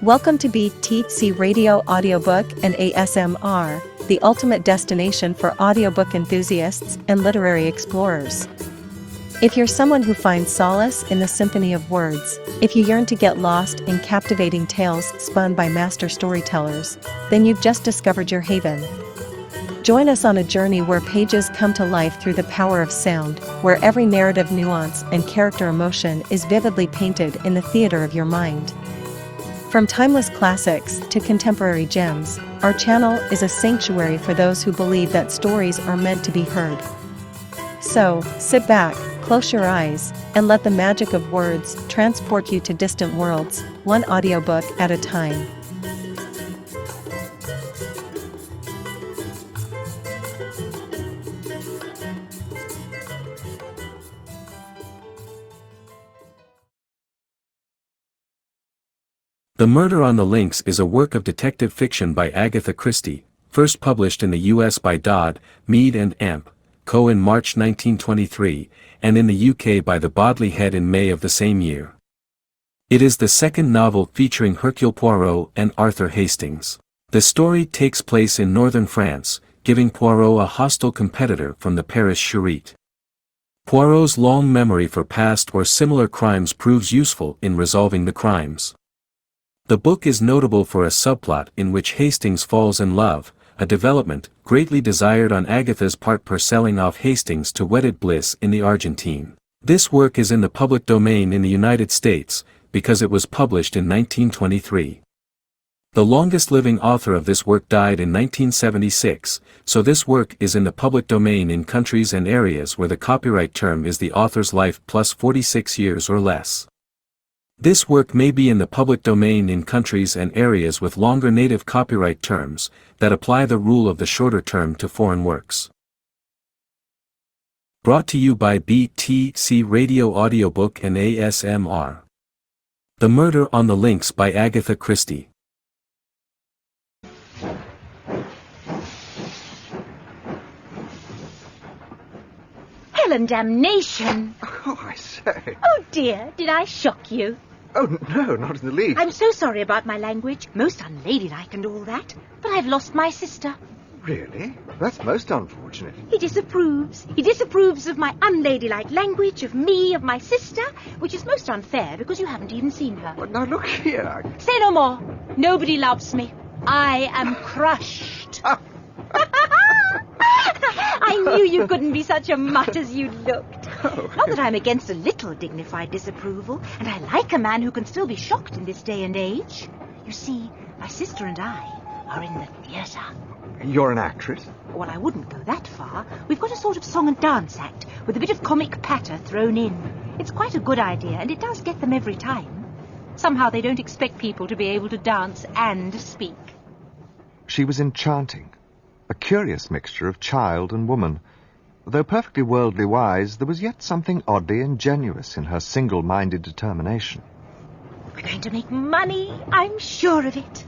Welcome to BTC Radio Audiobook and ASMR, the ultimate destination for audiobook enthusiasts and literary explorers. If you're someone who finds solace in the symphony of words, if you yearn to get lost in captivating tales spun by master storytellers, then you've just discovered your haven. Join us on a journey where pages come to life through the power of sound, where every narrative nuance and character emotion is vividly painted in the theater of your mind. From timeless classics to contemporary gems, our channel is a sanctuary for those who believe that stories are meant to be heard. So, sit back, close your eyes, and let the magic of words transport you to distant worlds, one audiobook at a time. The Murder on the Links is a work of detective fiction by Agatha Christie, first published in the U.S. by Dodd, Mead and Amp, Co. in March 1923, and in the UK by the Bodley Head in May of the same year. It is the second novel featuring Hercule Poirot and Arthur Hastings. The story takes place in northern France, giving Poirot a hostile competitor from the Paris Charité. Poirot's long memory for past or similar crimes proves useful in resolving the crimes. The book is notable for a subplot in which Hastings falls in love, a development greatly desired on Agatha's part per selling off Hastings to wedded bliss in the Argentine. This work is in the public domain in the United States, because it was published in 1923. The longest living author of this work died in 1976, so this work is in the public domain in countries and areas where the copyright term is the author's life plus 46 years or less. This work may be in the public domain in countries and areas with longer native copyright terms, that apply the rule of the shorter term to foreign works. Brought to you by BTC Radio Audiobook and ASMR. The Murder on the Links by Agatha Christie. Hell and damnation! Oh, I say. Oh dear, did I shock you? Oh, no, not in the least. I'm so sorry about my language. Most unladylike and all that. But I've lost my sister. Really? That's most unfortunate. He disapproves. He disapproves of my unladylike language, of me, of my sister, which is most unfair because you haven't even seen her. Well, now, look here. Say no more. Nobody loves me. I am crushed. I knew you couldn't be such a mutt as you looked. Oh. Not that I'm against a little dignified disapproval, and I like a man who can still be shocked in this day and age. You see, my sister and I are in the theatre. You're an actress? Well, I wouldn't go that far. We've got a sort of song and dance act with a bit of comic patter thrown in. It's quite a good idea, and it does get them every time. Somehow they don't expect people to be able to dance and speak. She was enchanting, a curious mixture of child and woman. Though perfectly worldly wise, there was yet something oddly ingenuous in her single-minded determination. We're going to make money, I'm sure of it.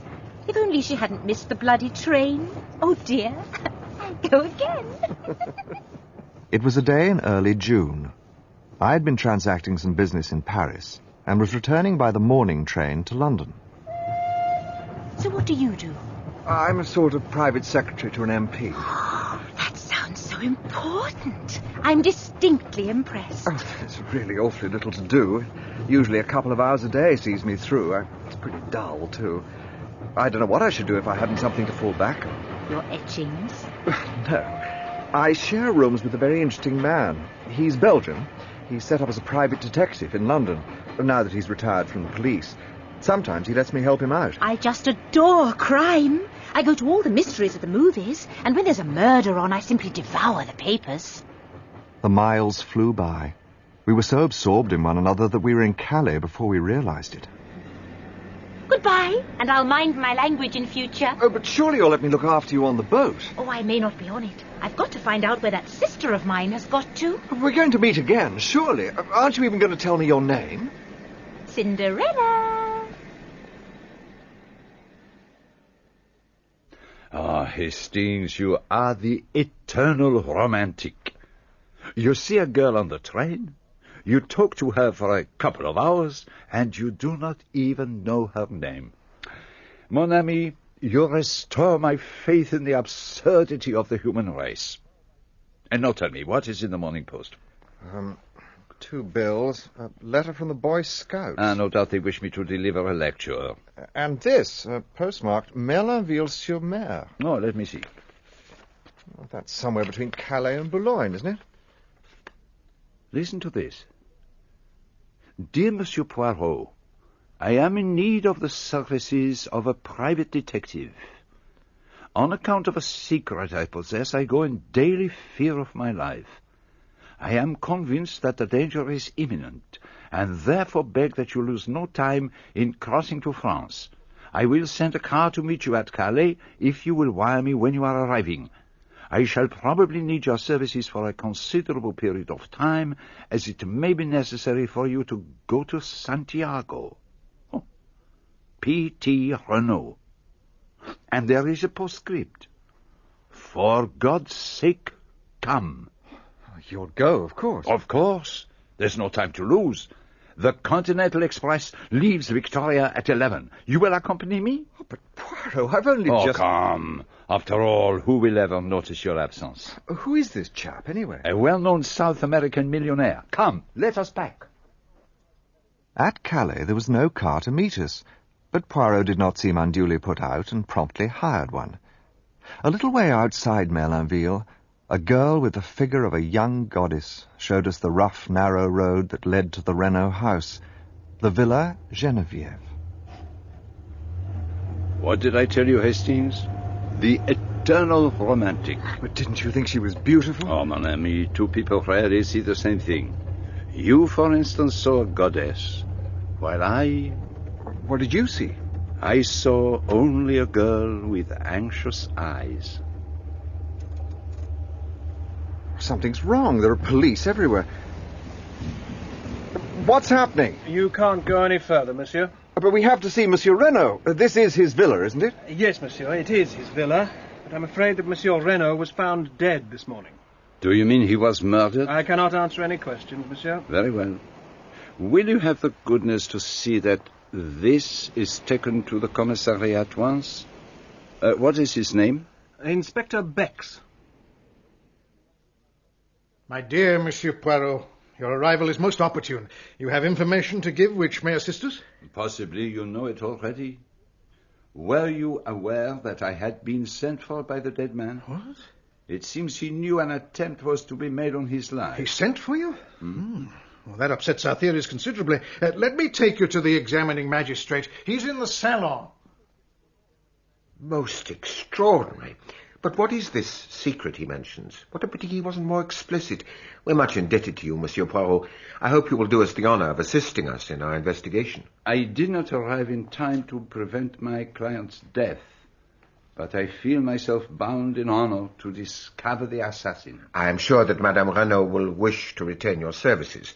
If only she hadn't missed the bloody train. Oh, dear. I'll go again. It was a day in early June. I had been transacting some business in Paris and was returning by the morning train to London. So what do you do? I'm a sort of private secretary to an MP. That sounds so important. I'm distinctly impressed. Oh, there's really awfully little to do. Usually a couple of hours a day sees me through. It's pretty dull, too. I don't know what I should do if I hadn't something to fall back on. Your etchings? No. I share rooms with a very interesting man. He's Belgian. He's set up as a private detective in London, now that he's retired from the police. Sometimes he lets me help him out. I just adore crime. I go to all the mysteries at the movies, and when there's a murder on, I simply devour the papers. The miles flew by. We were so absorbed in one another that we were in Calais before we realized it. Goodbye, and I'll mind my language in future. Oh, but surely you'll let me look after you on the boat. Oh, I may not be on it. I've got to find out where that sister of mine has got to. We're going to meet again, surely. Aren't you even going to tell me your name? Cinderella. Ah, Hastings, you are the eternal romantic. You see a girl on the train, you talk to her for a couple of hours, and you do not even know her name. Mon ami, you restore my faith in the absurdity of the human race. And now tell me, what is in the Morning Post? 2 bills, a letter from the Boy Scouts. No doubt they wish me to deliver a lecture. And this, postmarked Merlinville-sur-Mer. Oh, let me see. Well, that's somewhere between Calais and Boulogne, isn't it? Listen to this. Dear Monsieur Poirot, I am in need of the services of a private detective. On account of a secret I possess, I go in daily fear of my life. I am convinced that the danger is imminent, and therefore beg that you lose no time in crossing to France. I will send a car to meet you at Calais, if you will wire me when you are arriving. I shall probably need your services for a considerable period of time, as it may be necessary for you to go to Santiago. Oh. P.T. Renauld. And there is a postscript. For God's sake, come. You'll go, of course. Of course. There's no time to lose. The Continental Express leaves Victoria at 11. You will accompany me? Oh, but Poirot, I've only Oh, just... come. After all, who will ever notice your absence? Who is this chap, anyway? A well-known South American millionaire. Come, let us pack. At Calais there was no car to meet us, but Poirot did not seem unduly put out and promptly hired one. A little way outside Merlinville, a girl with the figure of a young goddess showed us the rough, narrow road that led to the Renauld house, the Villa Geneviève. What did I tell you, Hastings? The eternal romantic. But didn't you think she was beautiful? Oh, mon ami, 2 people rarely see the same thing. You, for instance, saw a goddess, while I... What did you see? I saw only a girl with anxious eyes. Something's wrong. There are police everywhere. What's happening? You can't go any further, monsieur. But we have to see Monsieur Renauld. This is his villa, isn't it? Yes, monsieur, it is his villa. But I'm afraid that Monsieur Renauld was found dead this morning. Do you mean he was murdered? I cannot answer any questions, monsieur. Very well. Will you have the goodness to see that this is taken to the commissary at once? What is his name? Inspector Bex. My dear Monsieur Poirot, your arrival is most opportune. You have information to give which may assist us? Possibly you know it already. Were you aware that I had been sent for by the dead man? What? It seems he knew an attempt was to be made on his life. He sent for you? Well, that upsets our theories considerably. Let me take you to the examining magistrate. He's in the salon. Most extraordinary. But what is this secret he mentions? What a pity he wasn't more explicit. We're much indebted to you, Monsieur Poirot. I hope you will do us the honour of assisting us in our investigation. I did not arrive in time to prevent my client's death, but I feel myself bound in honour to discover the assassin. I am sure that Madame Renauld will wish to retain your services,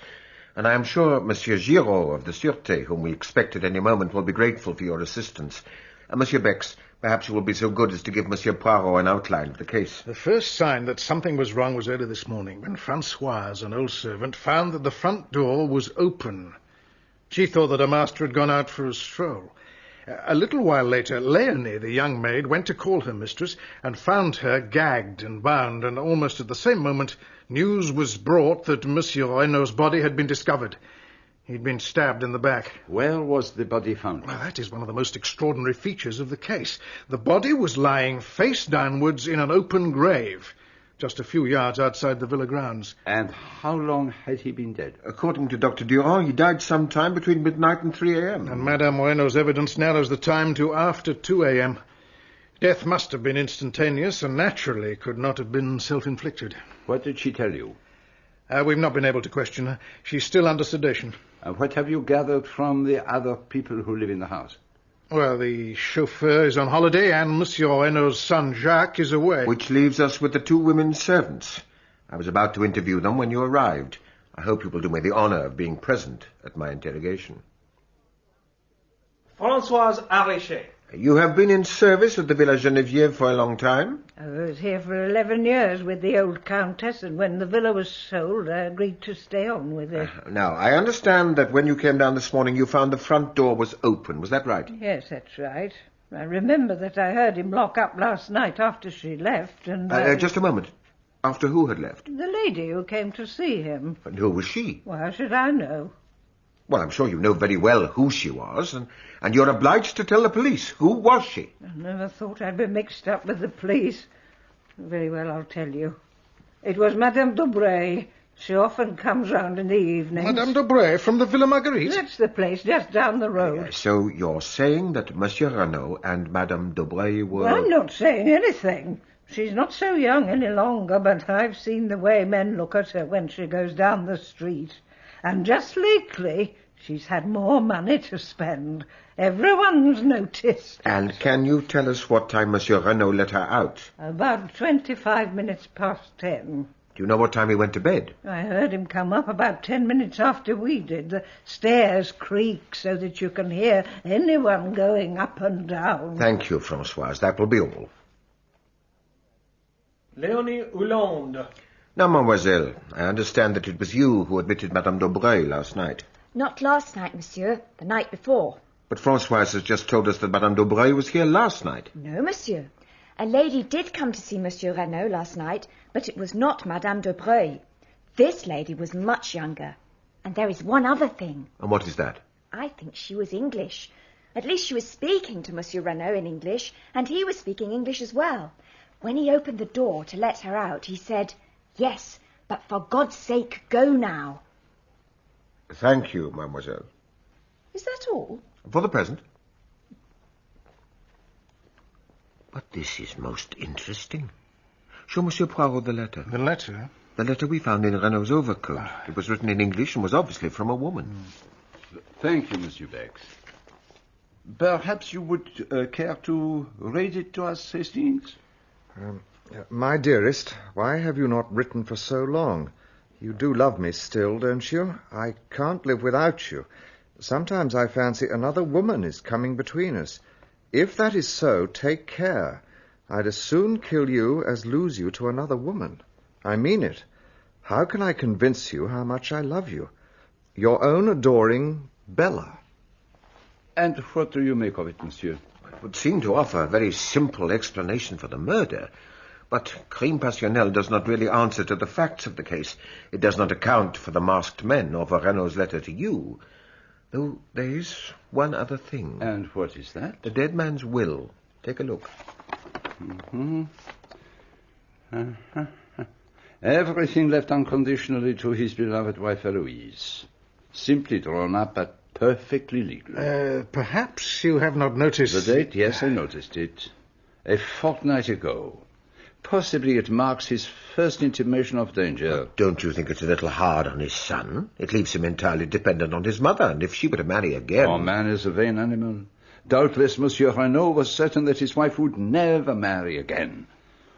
and I am sure Monsieur Giraud of the Sûreté, whom we expect at any moment, will be grateful for your assistance. And Monsieur Bex, perhaps you will be so good as to give Monsieur Poirot an outline of the case. The first sign that something was wrong was early this morning, when Françoise, an old servant, found that the front door was open. She thought that her master had gone out for a stroll. A little while later, Léonie, the young maid, went to call her mistress and found her gagged and bound, and almost at the same moment news was brought that Monsieur Renaud's body had been discovered. He'd been stabbed in the back. Where was the body found? Well, that is one of the most extraordinary features of the case. The body was lying face downwards in an open grave, just a few yards outside the villa grounds. And how long had he been dead? According to Dr. Durand, he died sometime between midnight and 3 a.m. And Madame Renaud's evidence narrows the time to after 2 a.m. Death must have been instantaneous and naturally could not have been self-inflicted. What did she tell you? We've not been able to question her. She's still under sedation. What have you gathered from the other people who live in the house? Well, the chauffeur is on holiday and Monsieur Renaud's son Jacques is away. Which leaves us with the 2 women servants. I was about to interview them when you arrived. I hope you will do me the honour of being present at my interrogation. Françoise Arichet. You have been in service at the Villa Geneviève for a long time? I was here for 11 years with the old countess, and when the villa was sold, I agreed to stay on with her. Now, I understand that when you came down this morning, you found the front door was open. Was that right? Yes, that's right. I remember that I heard him lock up last night after she left, and... Just a moment. After who had left? The lady who came to see him. And who was she? Well, how should I know? Well, I'm sure you know very well who she was, and you're obliged to tell the police. Who was she? I never thought I'd be mixed up with the police. Very well, I'll tell you. It was Madame Dobray. She often comes round in the evenings. Madame Dobray from the Villa Marguerite? That's the place, just down the road. So you're saying that Monsieur Renauld and Madame Dobray were... Well, I'm not saying anything. She's not so young any longer, but I've seen the way men look at her when she goes down the street. And just lately, she's had more money to spend. Everyone's noticed. And can you tell us what time Monsieur Renauld let her out? About 25 minutes past 10. Do you know what time he went to bed? I heard him come up about 10 minutes after we did. The stairs creak so that you can hear anyone going up and down. Thank you, Françoise. That will be all. Leonie Hollande. Now, mademoiselle, I understand that it was you who admitted Madame Dobray last night. Not last night, monsieur. The night before. But Françoise has just told us that Madame Dobray was here last night. No, monsieur. A lady did come to see Monsieur Renauld last night, but it was not Madame Dobray. This lady was much younger. And there is one other thing. And what is that? I think she was English. At least she was speaking to Monsieur Renauld in English, and he was speaking English as well. When he opened the door to let her out, he said, "Yes, but for God's sake, go now." Thank you, mademoiselle. Is that all? For the present. But this is most interesting. Show Monsieur Poirot the letter. The letter? The letter we found in Renaud's overcoat. It was written in English and was obviously from a woman. Thank you, Monsieur Bex. Perhaps you would care to read it to us, Hastings? My dearest, why have you not written for so long? You do love me still, don't you? I can't live without you. Sometimes I fancy another woman is coming between us. If that is so, take care. I'd as soon kill you as lose you to another woman. I mean it. How can I convince you how much I love you? Your own adoring Bella. And what do you make of it, monsieur? It would seem to offer a very simple explanation for the murder. But crime passionnel does not really answer to the facts of the case. It does not account for the masked men or for Renaud's letter to you. Though there is one other thing. And what is that? The dead man's will. Take a look. Everything left unconditionally to his beloved wife Eloise. Simply drawn up, but perfectly legal. Perhaps you have not noticed... The date? Yes, I noticed it. A fortnight ago. Possibly it marks his first intimation of danger. Don't you think it's a little hard on his son? It leaves him entirely dependent on his mother, and if she were to marry again... Oh, man is a vain animal. Doubtless Monsieur Renauld was certain that his wife would never marry again.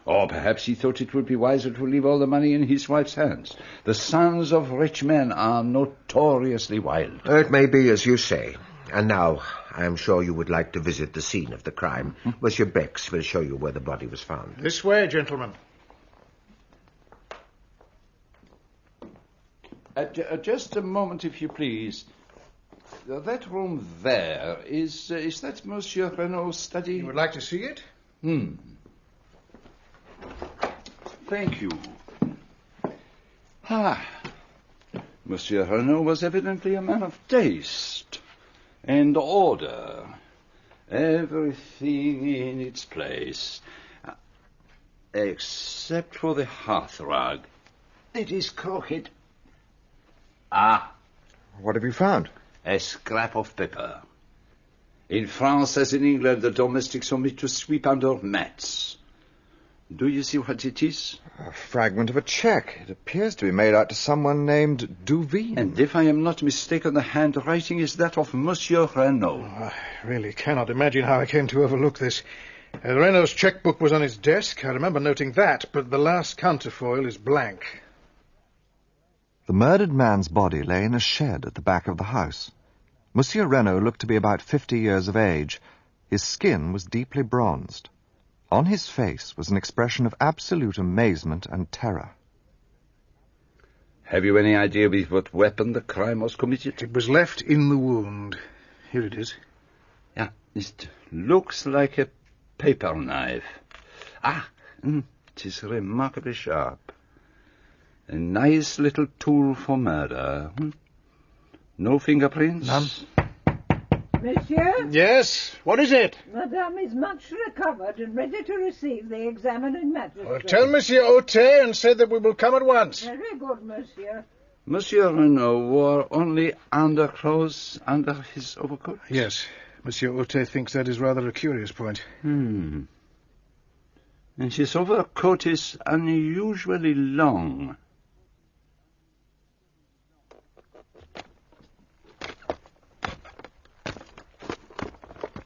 Or perhaps he thought it would be wiser to leave all the money in his wife's hands. The sons of rich men are notoriously wild. It may be as you say. And now, I am sure you would like to visit the scene of the crime. Monsieur Bex will show you where the body was found. This way, gentlemen. Just a moment, if you please. That room there, is that Monsieur Renaud's study? You would like to see it? Thank you. Monsieur Renauld was evidently a man of taste and order. Everything in its place. Except for the hearthrug. It is crooked. What have you found? A scrap of paper. In France, as in England, the domestics omit to sweep under mats. Do you see what it is? A fragment of a cheque. It appears to be made out to someone named Duveen. And if I am not mistaken, the handwriting is that of Monsieur Renauld. I really cannot imagine how I came to overlook this. Renaud's chequebook was on his desk. I remember noting that, but the last counterfoil is blank. The murdered man's body lay in a shed at the back of the house. Monsieur Renauld looked to be about 50 years of age. His skin was deeply bronzed. On his face was an expression of absolute amazement and terror. Have you any idea with what weapon the crime was committed? It was left in the wound. Here it is. It looks like a paper knife. It is remarkably sharp. A nice little tool for murder. No fingerprints? None. Monsieur? Yes? What is it? Madame is much recovered and ready to receive the examining magistrate. Well, tell Monsieur Ote and say that we will come at once. Very good, monsieur. Monsieur Renauld wore only underclothes under his overcoat? Yes. Monsieur Ote thinks that is rather a curious point. And his overcoat is unusually long.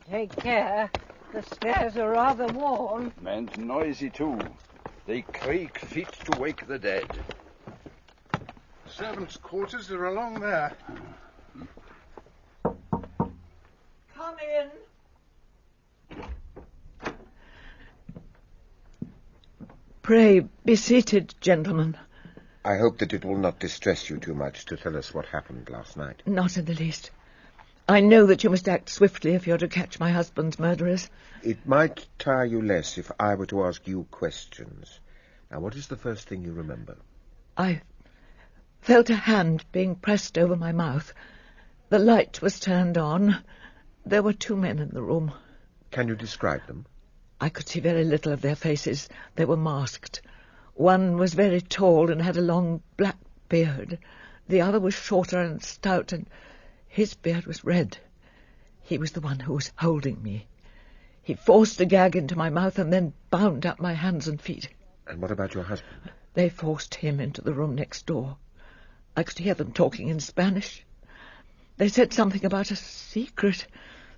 Take care. The stairs are rather worn. And noisy, too. They creak fit to wake the dead. Servants' quarters are along there. Come in. Pray be seated, gentlemen. I hope that it will not distress you too much to tell us what happened last night. Not in the least. I know that you must act swiftly if you're to catch my husband's murderers. It might tire you less if I were to ask you questions. Now, what is the first thing you remember? I felt a hand being pressed over my mouth. The light was turned on. There were 2 men in the room. Can you describe them? I could see very little of their faces. They were masked. One was very tall and had a long black beard. The other was shorter and stout, and his beard was red. He was the one who was holding me. He forced a gag into my mouth and then bound up my hands and feet. And what about your husband? They forced him into the room next door. I could hear them talking in Spanish. They said something about a secret.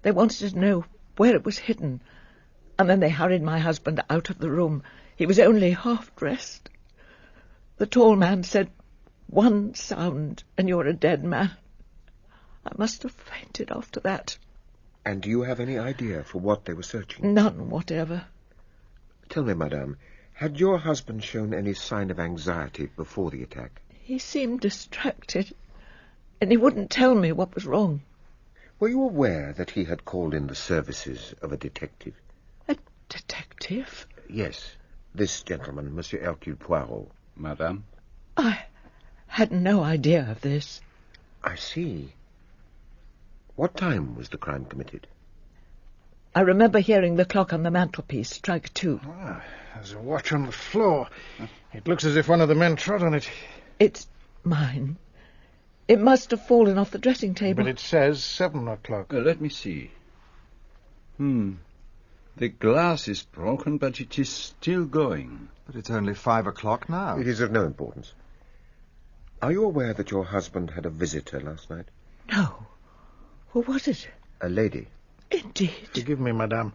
They wanted to know where it was hidden. And then they hurried my husband out of the room. He was only half dressed. The tall man said, "One sound and you're a dead man." I must have fainted after that. And do you have any idea for what they were searching? None whatever. Tell me, madame, had your husband shown any sign of anxiety before the attack? He seemed distracted, and he wouldn't tell me what was wrong. Were you aware that he had called in the services of a detective? A detective? Yes, this gentleman, Monsieur Hercule Poirot. Madame? I had no idea of this. I see. What time was the crime committed? I remember hearing the clock on the mantelpiece strike 2. There's a watch on the floor. It looks as if one of the men trod on it. It's mine. It must have fallen off the dressing table. But it says 7 o'clock. Let me see. The glass is broken, but it is still going. But it's only 5 o'clock now. It is of no importance. Are you aware that your husband had a visitor last night? No. Who was it? A lady. Indeed. Forgive me, madame,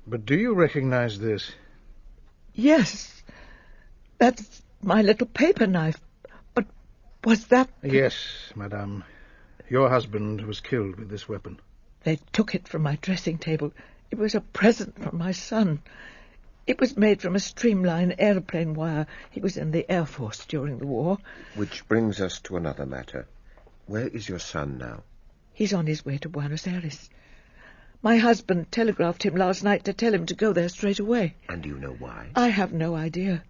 but do you recognize this? Yes. That's my little paper knife. But was that... Yes, madame. Your husband was killed with this weapon. They took it from my dressing table. It was a present from my son. It was made from a streamline airplane wire. He was in the Air Force during the war. Which brings us to another matter. Where is your son now? He's on his way to Buenos Aires. My husband telegraphed him last night to tell him to go there straight away. And do you know why? I have no idea.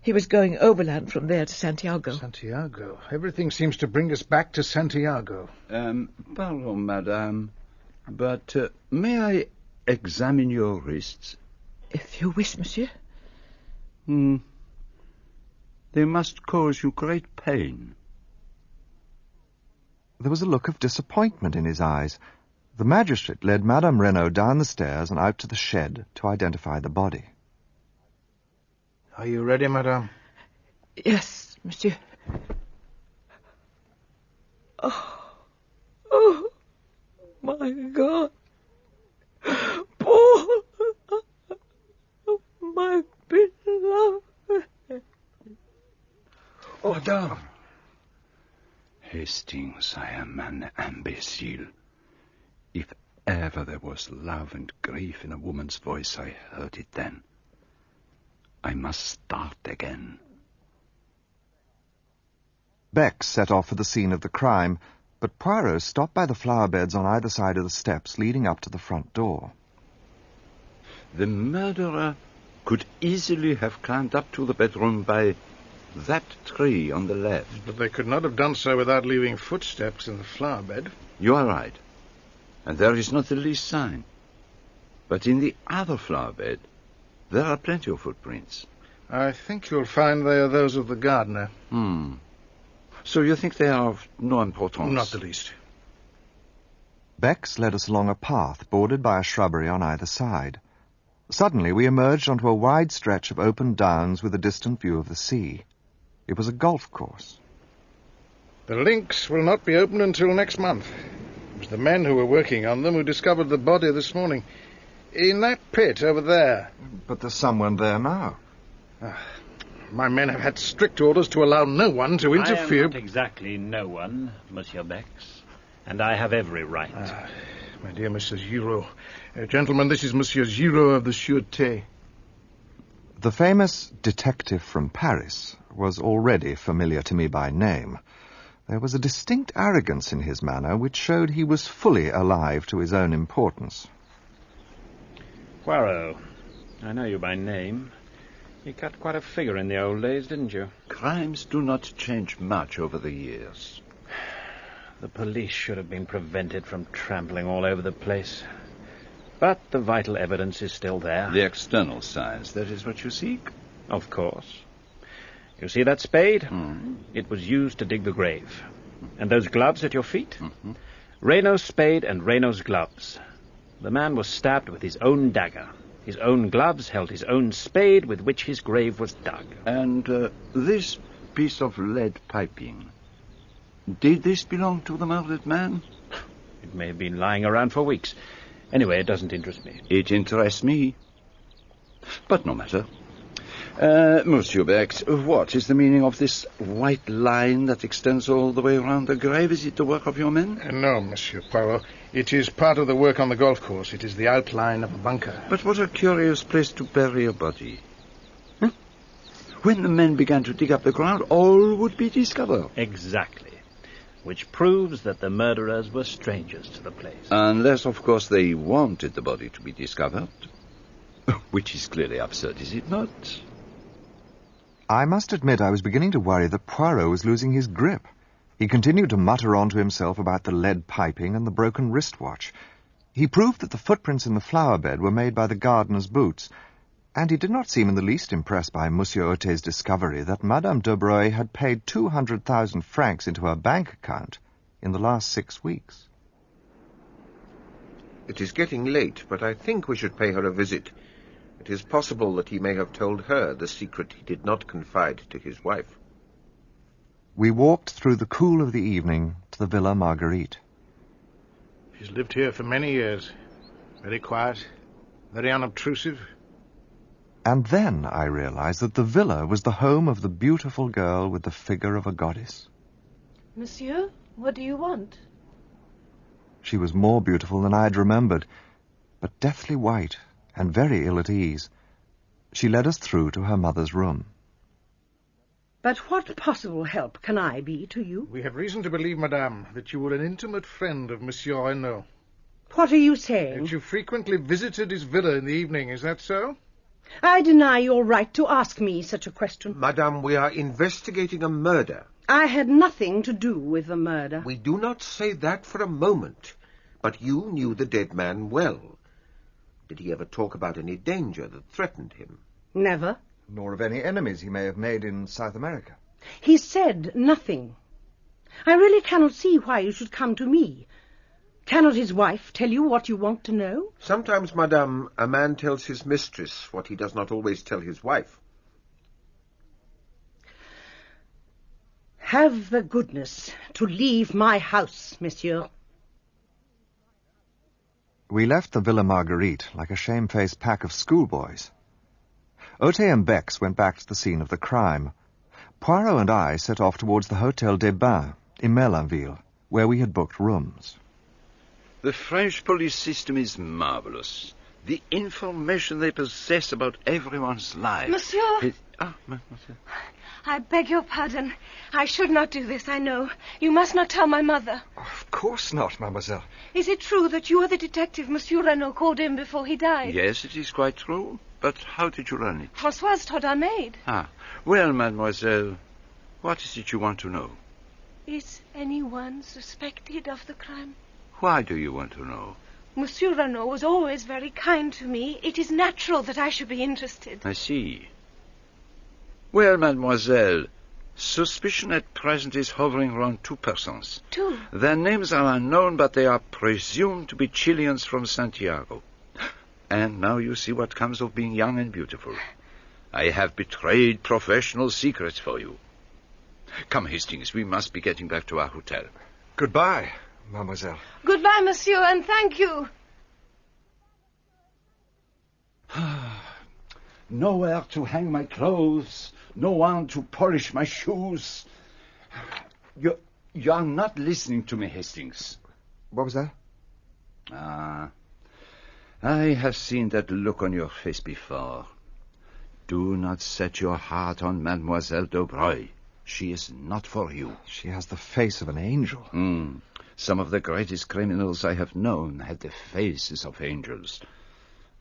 He was going overland from there to Santiago. Santiago? Everything seems to bring us back to Santiago. Pardon, madame, but may I examine your wrists? If you wish, monsieur. They must cause you great pain. There was a look of disappointment in his eyes. The magistrate led Madame Renauld down the stairs and out to the shed to identify the body. Are you ready, madame? Yes, monsieur. Oh, my God. Paul, my beloved. Oh, madame. Hastings, I am an imbecile. If ever there was love and grief in a woman's voice, I heard it then. I must start again. Beck set off for the scene of the crime, but but Poirot stopped by the flower beds on either side of the steps leading up to the front door. The murderer could easily have climbed up to the bedroom by that tree on the left. But they could not have done so without leaving footsteps in the flower bed. You are right. And there is not the least sign. But in the other flower bed, there are plenty of footprints. I think you'll find they are those of the gardener. So you think they are of no importance? Not the least. Bex led us along a path bordered by a shrubbery on either side. Suddenly we emerged onto a wide stretch of open downs with a distant view of the sea. It was a golf course. The links will not be open until next month. It was the men who were working on them who discovered the body this morning. In that pit over there. But there's someone there now. My men have had strict orders to allow no one to interfere. I am not exactly no one, Monsieur Bex, and I have every right. My dear Mr. Giraud. Gentlemen, this is Monsieur Giraud of the Sûreté. The famous detective from Paris was already familiar to me by name. There was a distinct arrogance in his manner which showed he was fully alive to his own importance. Poirot, I know you by name. You cut quite a figure in the old days, didn't you? Crimes do not change much over the years. The police should have been prevented from trampling all over the place. But the vital evidence is still there. The external signs, that is what you seek? Of course. You see that spade? It was used to dig the grave. And those gloves at your feet? Renault's spade and Renault's gloves. The man was stabbed with his own dagger. His own gloves held his own spade with which his grave was dug. And this piece of lead piping, did this belong to the murdered man? It may have been lying around for weeks. Anyway, it doesn't interest me. It interests me. But no matter. Monsieur Bex, what is the meaning of this white line that extends all the way around the grave? Is it the work of your men? No, Monsieur Poirot. It is part of the work on the golf course. It is the outline of a bunker. But what a curious place to bury a body. When the men began to dig up the ground, all would be discovered. Exactly. Which proves that the murderers were strangers to the place. Unless, of course, they wanted the body to be discovered. Which is clearly absurd, is it not? I must admit I was beginning to worry that Poirot was losing his grip. He continued to mutter on to himself about the lead piping and the broken wristwatch. He proved that the footprints in the flower bed were made by the gardener's boots, and he did not seem in the least impressed by Monsieur Ote's discovery that Madame de Broglie had paid 200,000 francs into her bank account in the last 6 weeks. It is getting late, but I think we should pay her a visit. It is possible that he may have told her the secret he did not confide to his wife. We walked through the cool of the evening to the Villa Marguerite. She's lived here for many years. Very quiet, very unobtrusive. And then I realized that the villa was the home of the beautiful girl with the figure of a goddess. Monsieur, what do you want? She was more beautiful than I had remembered, but deathly white and very ill at ease. She led us through to her mother's room. But what possible help can I be to you? We have reason to believe, madame, that you were an intimate friend of Monsieur Renauld. What are you saying? That you frequently visited his villa in the evening, is that so? I deny your right to ask me such a question. Madame, we are investigating a murder. I had nothing to do with the murder. We do not say that for a moment. But you knew the dead man well. Did he ever talk about any danger that threatened him? Never. Nor of any enemies he may have made in South America. He said nothing. I really cannot see why you should come to me. Cannot his wife tell you what you want to know? Sometimes, madame, a man tells his mistress what he does not always tell his wife. Have the goodness to leave my house, monsieur. We left the Villa Marguerite like a shamefaced pack of schoolboys. Ote and Bex went back to the scene of the crime. Poirot and I set off towards the Hôtel des Bains in Merlinville, where we had booked rooms. The French police system is marvelous. The information they possess about everyone's life. Monsieur! Monsieur. I beg your pardon. I should not do this, I know. You must not tell my mother. Of course not, mademoiselle. Is it true that you are the detective Monsieur Renauld called in before he died? Yes, it is quite true. But how did you learn it? Françoise told our maid. Ah, well, mademoiselle, what is it you want to know? Is anyone suspected of the crime? Why do you want to know? Monsieur Renauld was always very kind to me. It is natural that I should be interested. I see. Well, mademoiselle, suspicion at present is hovering around 2 persons. 2? Their names are unknown, but they are presumed to be Chileans from Santiago. And now you see what comes of being young and beautiful. I have betrayed professional secrets for you. Come, Hastings, we must be getting back to our hotel. Goodbye, mademoiselle. Goodbye, monsieur, and thank you. Nowhere to hang my clothes, no one to polish my shoes. You are not listening to me, Hastings. What was that? I have seen that look on your face before. Do not set your heart on Mademoiselle Daubreuil. She is not for you. She has the face of an angel. Some of the greatest criminals I have known had the faces of angels.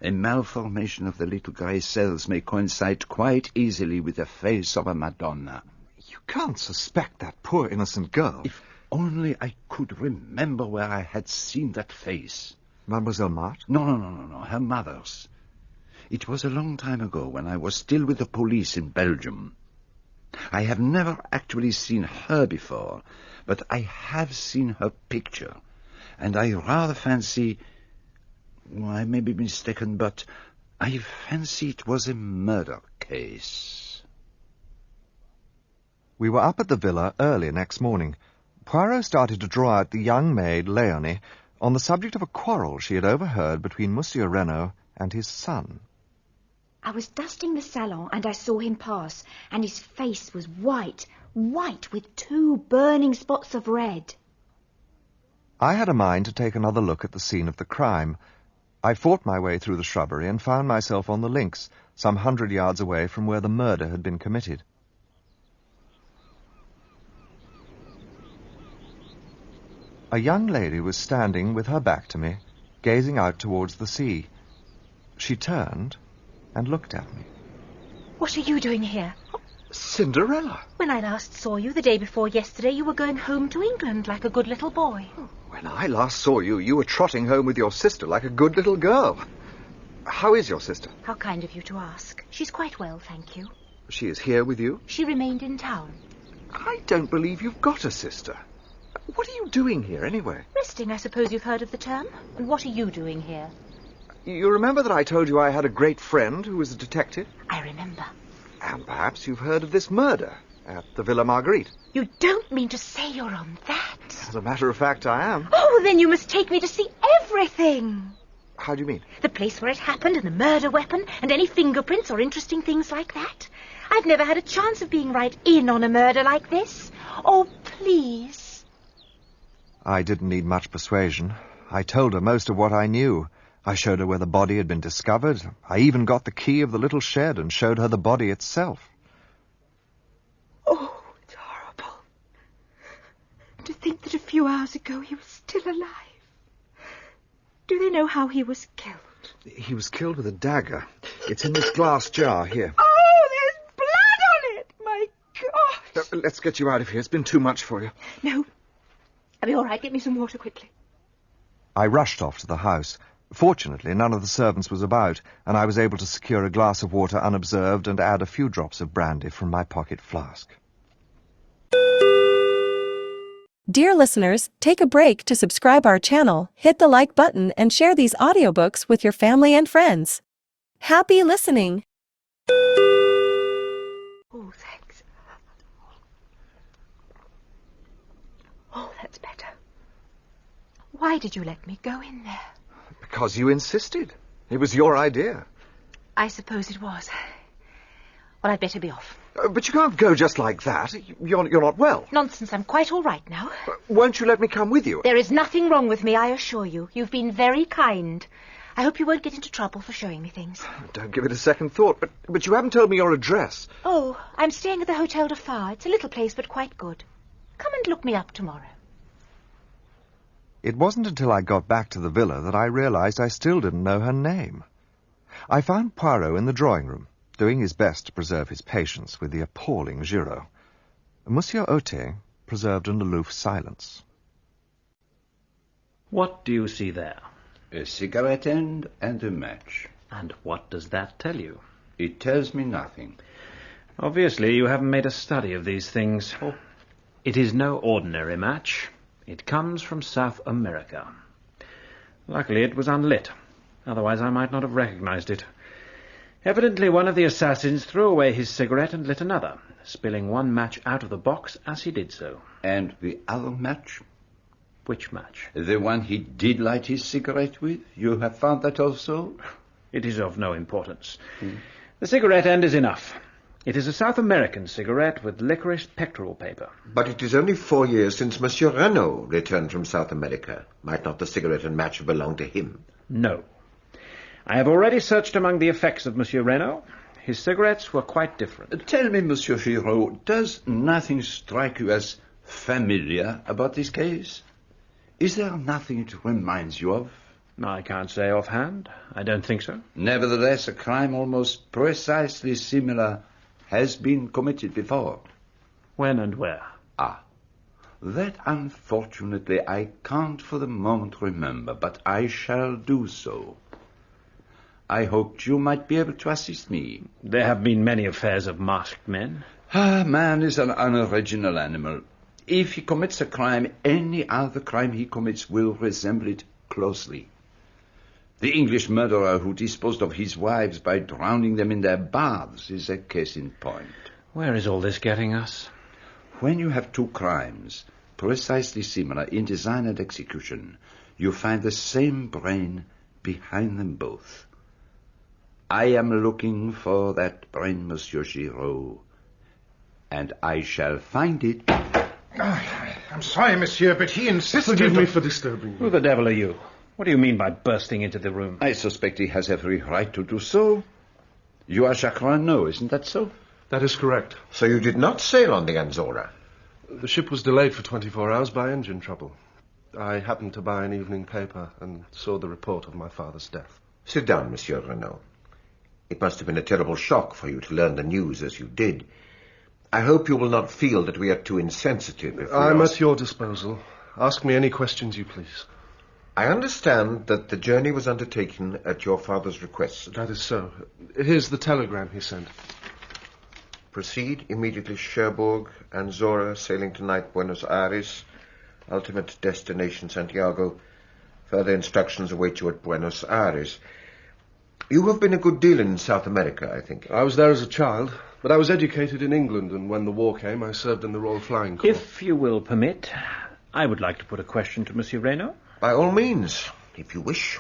A malformation of the little grey cells may coincide quite easily with the face of a Madonna. You can't suspect that poor innocent girl. If only I could remember where I had seen that face. Mademoiselle Marthe? No, her mother's. It was a long time ago when I was still with the police in Belgium. I have never actually seen her before, but I have seen her picture, and I rather fancy... Well, I may be mistaken, but I fancy it was a murder case. We were up at the villa early next morning. Poirot started to draw out the young maid, Léonie, on the subject of a quarrel she had overheard between Monsieur Renauld and his son. I was dusting the salon and I saw him pass, and his face was white with 2 burning spots of red. I had a mind to take another look at the scene of the crime. I fought my way through the shrubbery and found myself on the links, some 100 yards away from where the murder had been committed. A young lady was standing with her back to me, gazing out towards the sea. She turned and looked at me. What are you doing here? Cinderella! When I last saw you the day before yesterday, you were going home to England like a good little boy. When I last saw you, you were trotting home with your sister like a good little girl. How is your sister? How kind of you to ask. She's quite well, thank you. She is here with you? She remained in town. I don't believe you've got a sister. What are you doing here, anyway? Resting, I suppose you've heard of the term. And what are you doing here? You remember that I told you I had a great friend who was a detective? I remember. And perhaps you've heard of this murder at the Villa Marguerite. You don't mean to say you're on that? As a matter of fact, I am. Oh, then you must take me to see everything. How do you mean? The place where it happened, and the murder weapon, and any fingerprints or interesting things like that. I've never had a chance of being right in on a murder like this. Oh, please. I didn't need much persuasion. I told her most of what I knew. I showed her where the body had been discovered. I even got the key of the little shed and showed her the body itself. Oh, it's horrible. To think that a few hours ago he was still alive. Do they know how he was killed? He was killed with a dagger. It's in this glass jar here. Oh, there's blood on it! My God! Let's get you out of here. It's been too much for you. No. I'll be all right. Get me some water quickly. I rushed off to the house. Fortunately, none of the servants was about, and I was able to secure a glass of water unobserved and add a few drops of brandy from my pocket flask. Dear listeners, take a break to subscribe our channel, hit the like button and share these audiobooks with your family and friends. Happy listening! Oh, thanks. Oh, that's better. Why did you let me go in there? Because you insisted. It was your idea. I suppose it was. Well, I'd better be off. But you can't go just like that. You're not well. Nonsense, I'm quite all right now. Won't you let me come with you? There is nothing wrong with me, I assure you. You've been very kind. I hope you won't get into trouble for showing me things. Don't give it a second thought, but you haven't told me your address. Oh, I'm staying at the Hotel de Phare. It's a little place, but quite good. Come and look me up tomorrow. It wasn't until I got back to the villa that I realized I still didn't know her name. I found Poirot in the drawing room, doing his best to preserve his patience with the appalling Giraud. Monsieur Ote preserved an aloof silence. What do you see there? A cigarette end and a match. And what does that tell you? It tells me nothing. Obviously, you haven't made a study of these things. Oh. It is no ordinary match. It comes from South America. Luckily, it was unlit. Otherwise, I might not have recognized it. Evidently, one of the assassins threw away his cigarette and lit another, spilling one match out of the box as he did so. And the other match? Which match? The one he did light his cigarette with? You have found that also? It is of no importance. The cigarette end is enough. It is a South American cigarette with licorice pectoral paper. But it is only 4 years since Monsieur Renauld returned from South America. Might not the cigarette and match have belonged to him? No. I have already searched among the effects of Monsieur Renauld. His cigarettes were quite different. Tell me, Monsieur Giraud, does nothing strike you as familiar about this case? Is there nothing it reminds you of? I can't say offhand. I don't think so. Nevertheless, a crime almost precisely similar has been committed before. When and where? That unfortunately I can't for the moment remember, but I shall do so. I hoped you might be able to assist me. There have been many affairs of masked men. Man is an unoriginal animal. If he commits a crime, any other crime he commits will resemble it closely. The English murderer who disposed of his wives by drowning them in their baths is a case in point. Where is all this getting us? When you have two crimes, precisely similar in design and execution, you find the same brain behind them both. I am looking for that brain, Monsieur Giraud, and I shall find it. I'm sorry, monsieur, but he insisted... Forgive me for disturbing you. Who the devil are you? What do you mean by bursting into the room? I suspect he has every right to do so. You are Jacques Renaud, isn't that so? That is correct. So you did not sail on the Anzora? The ship was delayed for 24 hours by engine trouble. I happened to buy an evening paper and saw the report of my father's death. Sit down, Monsieur Renaud. It must have been a terrible shock for you to learn the news as you did. I hope you will not feel that we are too insensitive. If I'm at your disposal. Ask me any questions you please. I understand that the journey was undertaken at your father's request. That is so. Here's the telegram he sent. Proceed immediately Cherbourg, Anzora, sailing tonight Buenos Aires. Ultimate destination Santiago. Further instructions await you at Buenos Aires. You have been a good deal in South America, I think. I was there as a child, but I was educated in England, and when the war came, I served in the Royal Flying Corps. If you will permit, I would like to put a question to Monsieur Renaud. By all means, if you wish.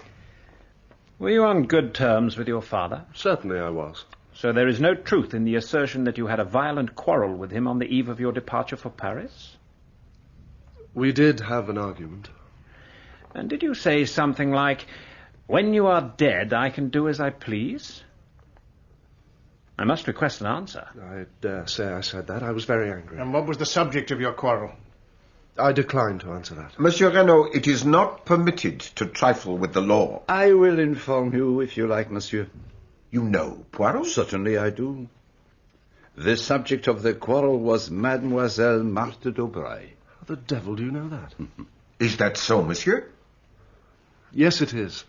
Were you on good terms with your father? Certainly I was. So there is no truth in the assertion that you had a violent quarrel with him on the eve of your departure for Paris? We did have an argument. And did you say something like, "When you are dead, I can do as I please"? I must request an answer. I dare say I said that. I was very angry. And what was the subject of your quarrel? I decline to answer that. Monsieur Renaud, it is not permitted to trifle with the law. I will inform you if you like, monsieur. You know Poirot? Certainly I do. The subject of the quarrel was Mademoiselle Marthe d'Aubray. How the devil do you know that? Is that so, monsieur? Yes, it is.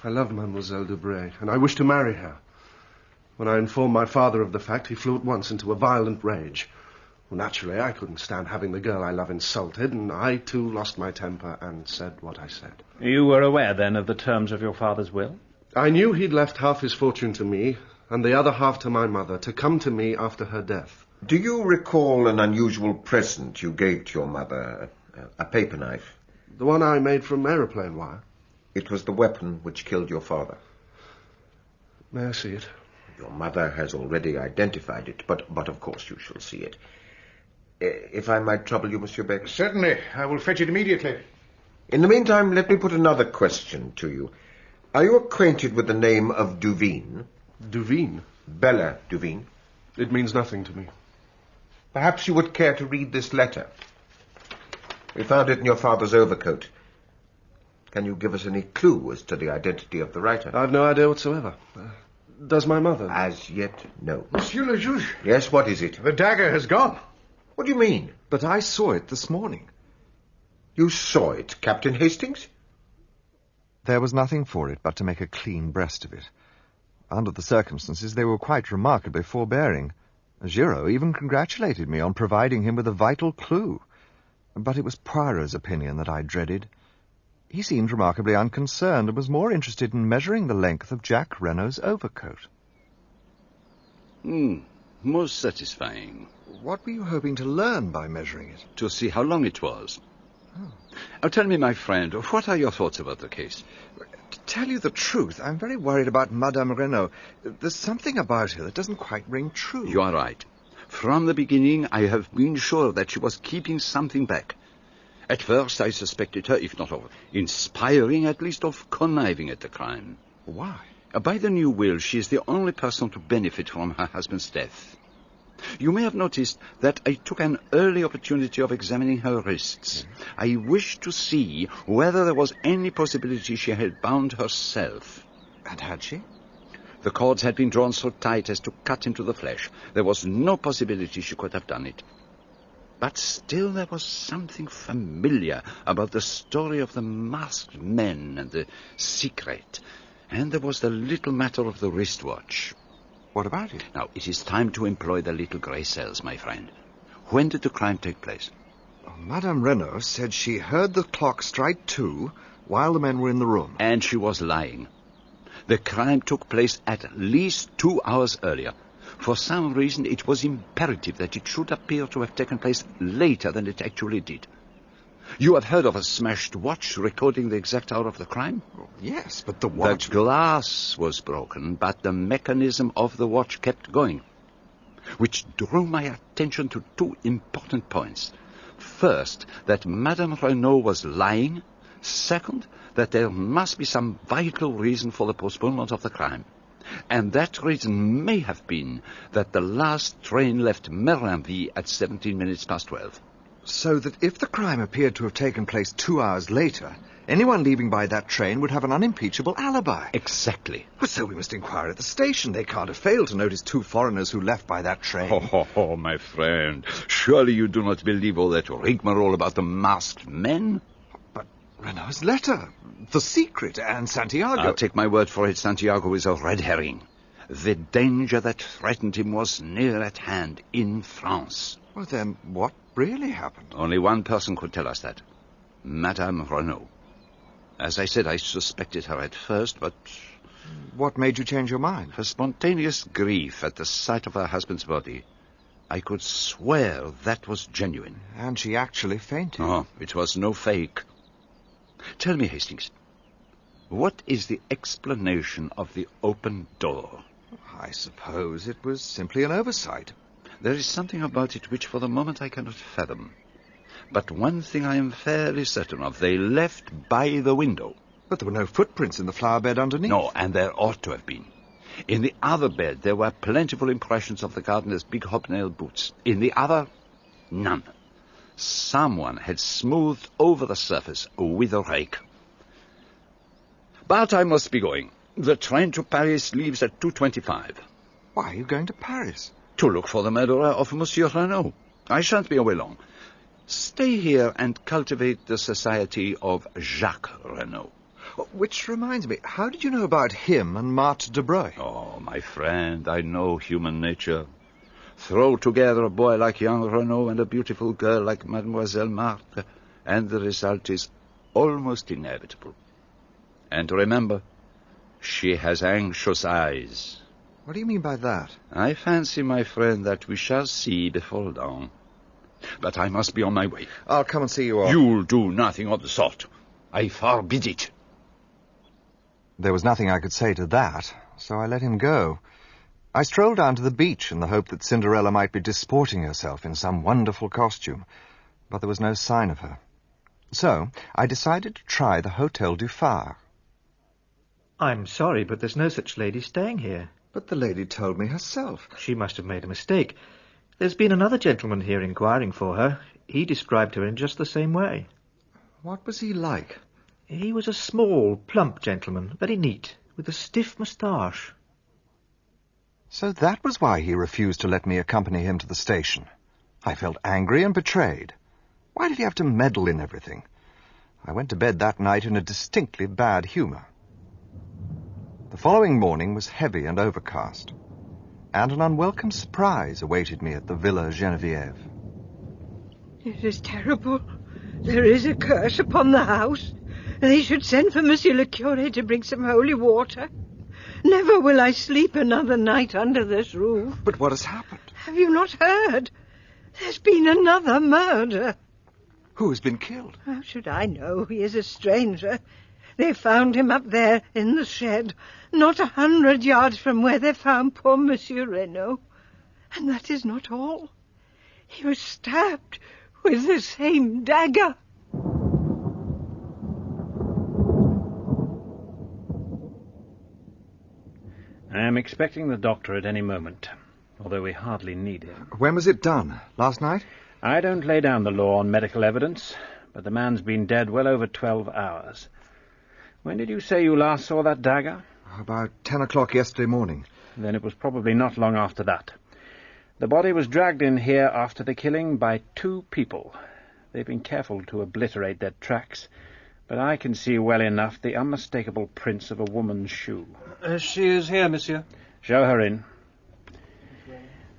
I love Mademoiselle d'Aubray, and I wish to marry her. When I informed my father of the fact, he flew at once into a violent rage. Well, naturally, I couldn't stand having the girl I love insulted, and I, too, lost my temper and said what I said. You were aware, then, of the terms of your father's will? I knew he'd left half his fortune to me, and the other half to my mother, to come to me after her death. Do you recall an unusual present you gave to your mother, a paper knife? The one I made from aeroplane wire. It was the weapon which killed your father. May I see it? Your mother has already identified it, but of course you shall see it. If I might trouble you, Monsieur Beck. Certainly. I will fetch it immediately. In the meantime, let me put another question to you. Are you acquainted with the name of Duveen? Duveen? Bella Duveen. It means nothing to me. Perhaps you would care to read this letter. We found it in your father's overcoat. Can you give us any clue as to the identity of the writer? I've no idea whatsoever. Does my mother? As yet, no. Monsieur le Juge. Yes, what is it? The dagger has gone. What do you mean? But I saw it this morning. You saw it, Captain Hastings? There was nothing for it but to make a clean breast of it. Under the circumstances, they were quite remarkably forbearing. Giraud even congratulated me on providing him with a vital clue. But it was Poirot's opinion that I dreaded. He seemed remarkably unconcerned and was more interested in measuring the length of Jack Renault's overcoat. Most satisfying. What were you hoping to learn by measuring it? To see how long it was. Tell me, my friend, what are your thoughts about the case? To tell you the truth, I'm very worried about Madame Renauld. There's something about her that doesn't quite ring true. You are right. From the beginning, I have been sure that she was keeping something back. At first, I suspected her, if not of inspiring, at least of conniving at the crime. Why? By the new will, she is the only person to benefit from her husband's death. You may have noticed that I took an early opportunity of examining her wrists. I wished to see whether there was any possibility she had bound herself. And had she? The cords had been drawn so tight as to cut into the flesh. There was no possibility she could have done it. But still there was something familiar about the story of the masked men and the secret. And there was the little matter of the wristwatch. What about it? Now, it is time to employ the little grey cells, my friend. When did the crime take place? Madame Renauld said she heard the clock strike 2 while the men were in the room. And she was lying. The crime took place at least 2 hours earlier. For some reason, it was imperative that it should appear to have taken place later than it actually did. You have heard of a smashed watch recording the exact hour of the crime? Yes, but the watch... The glass was broken, but the mechanism of the watch kept going, which drew my attention to 2 important points. First, that Madame Renauld was lying. Second, that there must be some vital reason for the postponement of the crime. And that reason may have been that the last train left Merlinville at 17 minutes past 12. So that if the crime appeared to have taken place 2 hours later, anyone leaving by that train would have an unimpeachable alibi. Exactly. Well, so we must inquire at the station. They can't have failed to notice 2 foreigners who left by that train. Oh, my friend. Surely you do not believe all that rigmarole about the masked men? But Renault's letter, the secret, and Santiago... I'll take my word for it, Santiago is a red herring. The danger that threatened him was near at hand, in France. Well, then, what really happened? Only one person could tell us that. Madame Renauld. As I said, I suspected her at first, but... What made you change your mind? Her spontaneous grief at the sight of her husband's body. I could swear that was genuine. And she actually fainted. Oh, it was no fake. Tell me, Hastings, what is the explanation of the open door? I suppose it was simply an oversight. There is something about it which for the moment I cannot fathom. But one thing I am fairly certain of, they left by the window. But there were no footprints in the flower bed underneath. No, and there ought to have been. In the other bed, there were plentiful impressions of the gardener's big hobnail boots. In the other, none. Someone had smoothed over the surface with a rake. But I must be going. The train to Paris leaves at 2:25. Why are you going to Paris? To look for the murderer of Monsieur Renauld. I shan't be away long. Stay here and cultivate the society of Jacques Renauld. Which reminds me, how did you know about him and Marthe de Broglie? Oh, my friend, I know human nature. Throw together a boy like young Renauld and a beautiful girl like Mademoiselle Marthe, and the result is almost inevitable. And remember, she has anxious eyes. What do you mean by that? I fancy, my friend, that we shall see before long. But I must be on my way. I'll come and see you off. You'll do nothing of the sort. I forbid it. There was nothing I could say to that, so I let him go. I strolled down to the beach in the hope that Cinderella might be disporting herself in some wonderful costume, but there was no sign of her. So I decided to try the Hotel du Phare. I'm sorry, but there's no such lady staying here. But the lady told me herself. She must have made a mistake. There's been another gentleman here inquiring for her. He described her in just the same way. What was he like? He was a small, plump gentleman, very neat, with a stiff moustache. So that was why he refused to let me accompany him to the station. I felt angry and betrayed. Why did he have to meddle in everything? I went to bed that night in a distinctly bad humour. The following morning was heavy and overcast, and an unwelcome surprise awaited me at the Villa Geneviève. It is terrible. There is a curse upon the house. They should send for Monsieur le Curé to bring some holy water. Never will I sleep another night under this roof. But what has happened? Have you not heard? There's been another murder. Who has been killed? How should I know? He is a stranger. They found him up there in the shed, not 100 yards from where they found poor Monsieur Renauld. And that is not all. He was stabbed with the same dagger. I am expecting the doctor at any moment, although we hardly need him. When was it done? Last night? I don't lay down the law on medical evidence, but the man's been dead well over 12 hours. When did you say you last saw that dagger? About 10 o'clock yesterday morning. Then it was probably not long after that. The body was dragged in here after the killing by 2 people. They've been careful to obliterate their tracks, but I can see well enough the unmistakable prints of a woman's shoe. She is here, monsieur. Show her in.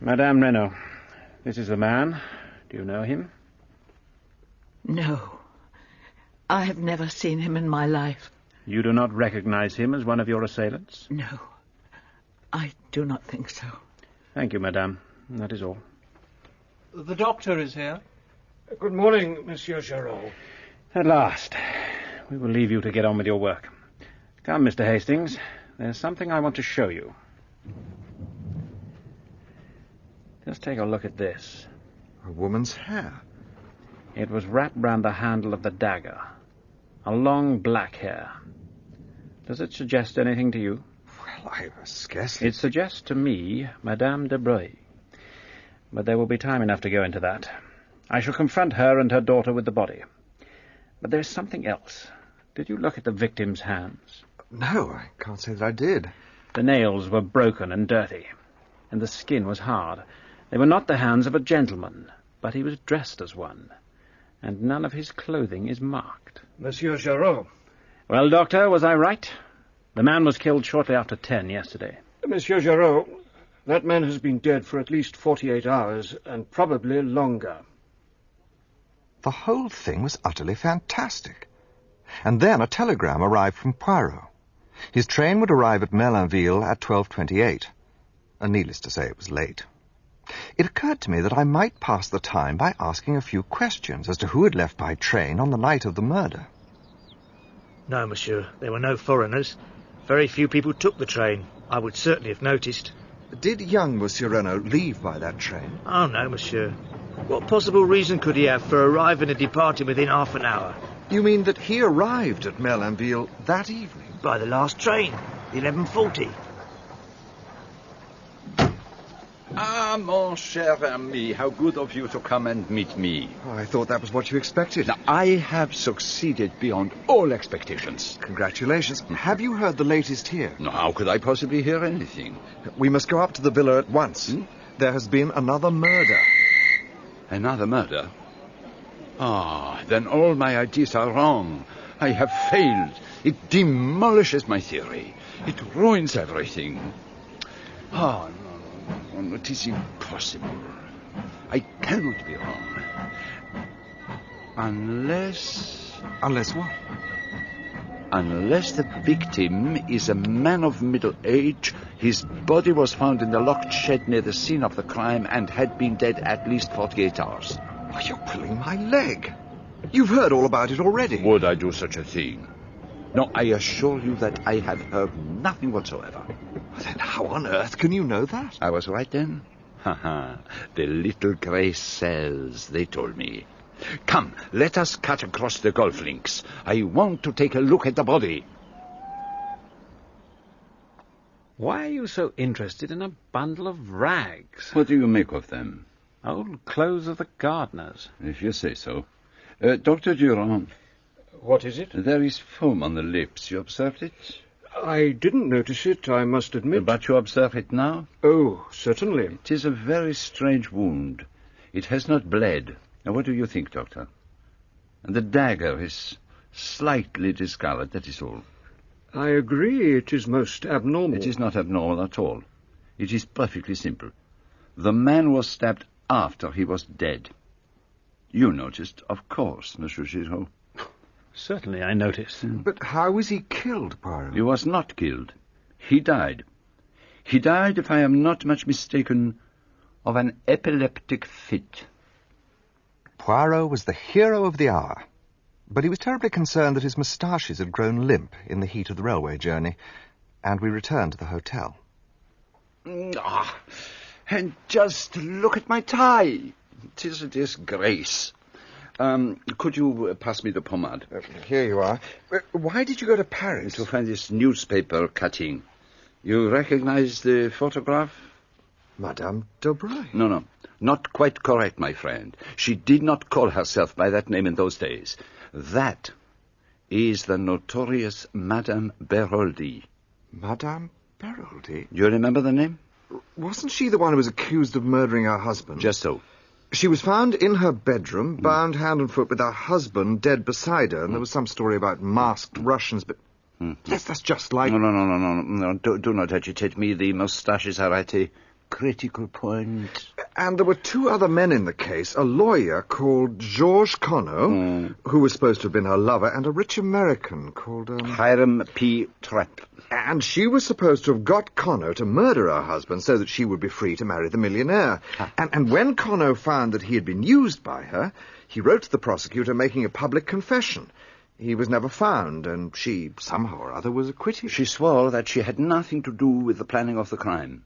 Madame Renauld, this is the man. Do you know him? No. I have never seen him in my life. You do not recognize him as one of your assailants? No. I do not think so. Thank you, madame. That is all. The doctor is here. Good morning, Monsieur Giraud. At last. We will leave you to get on with your work. Come, Mr. Hastings. There's something I want to show you. Just take a look at this. A woman's hair. It was wrapped round the handle of the dagger. A long black hair. Does it suggest anything to you? Well, I scarcely... It suggests to me Madame de Breuil. But there will be time enough to go into that. I shall confront her and her daughter with the body. But there's something else. Did you look at the victim's hands? No, I can't say that I did. The nails were broken and dirty, and the skin was hard. They were not the hands of a gentleman, but he was dressed as one, and none of his clothing is marked. Monsieur Giraud. Well, Doctor, was I right? The man was killed shortly after 10 yesterday. Monsieur Giraud, that man has been dead for at least 48 hours, and probably longer. The whole thing was utterly fantastic. And then a telegram arrived from Poirot. His train would arrive at Merlinville at 12:28. And needless to say, it was late. It occurred to me that I might pass the time by asking a few questions as to who had left by train on the night of the murder. No, monsieur, there were no foreigners. Very few people took the train. I would certainly have noticed. Did young Monsieur Renauld leave by that train? Oh, no, monsieur. What possible reason could he have for arriving and departing within half an hour? You mean that he arrived at Merlinville that evening? By the last train, 11:40. Ah, mon cher ami, how good of you to come and meet me. Oh, I thought that was what you expected. Now, I have succeeded beyond all expectations. Congratulations. Have you heard the latest here? No, how could I possibly hear anything? We must go up to the villa at once. There has been another murder. Another murder? Ah, then all my ideas are wrong. I have failed. It demolishes my theory. It ruins everything. Oh, no, it is impossible. I cannot be wrong. Unless... Unless what? Unless the victim is a man of middle age, his body was found in the locked shed near the scene of the crime and had been dead at least 48 hours. Oh, you're pulling my leg. You've heard all about it already. Would I do such a thing? No, I assure you that I have heard nothing whatsoever. Then how on earth can you know that? I was right then. The little grey cells, they told me. Come, let us cut across the golf links. I want to take a look at the body. Why are you so interested in a bundle of rags? What do you make of them? Old clothes of the gardeners. If you say so. Dr. Durand. What is it? There is foam on the lips. You observed it? I didn't notice it, I must admit. But you observe it now? Oh, certainly. It is a very strange wound. It has not bled. Now, what do you think, Doctor? And the dagger is slightly discolored, that is all. I agree it is most abnormal. It is not abnormal at all. It is perfectly simple. The man was stabbed after he was dead. You noticed, of course, Monsieur Giraud. Certainly I noticed. But how was he killed, Poirot? He was not killed. He died. He died, if I am not much mistaken, of an epileptic fit. Poirot was the hero of the hour, but he was terribly concerned that his moustaches had grown limp in the heat of the railway journey, and we returned to the hotel. And just look at my tie. It is a disgrace. Could you pass me the pomade? Here you are. Why did you go to Paris? To find this newspaper cutting. You recognize the photograph? Madame d'Aubray. No. Not quite correct, my friend. She did not call herself by that name in those days. That is the notorious Madame Beroldy. Madame Beroldy? Do you remember the name? Wasn't she the one who was accused of murdering her husband? Just so. She was found in her bedroom, bound hand and foot, with her husband dead beside her, and there was some story about masked Russians, but... Yes, that's just like... No. Do not agitate me. The moustaches are at a critical point. And there were two other men in the case, a lawyer called Georges Conneau, who was supposed to have been her lover, and a rich American called... Hiram P. Trapp. And she was supposed to have got Conneau to murder her husband so that she would be free to marry the millionaire. And when Conneau found that he had been used by her, he wrote to the prosecutor making a public confession. He was never found, and she, somehow or other, was acquitted. She swore that she had nothing to do with the planning of the crime.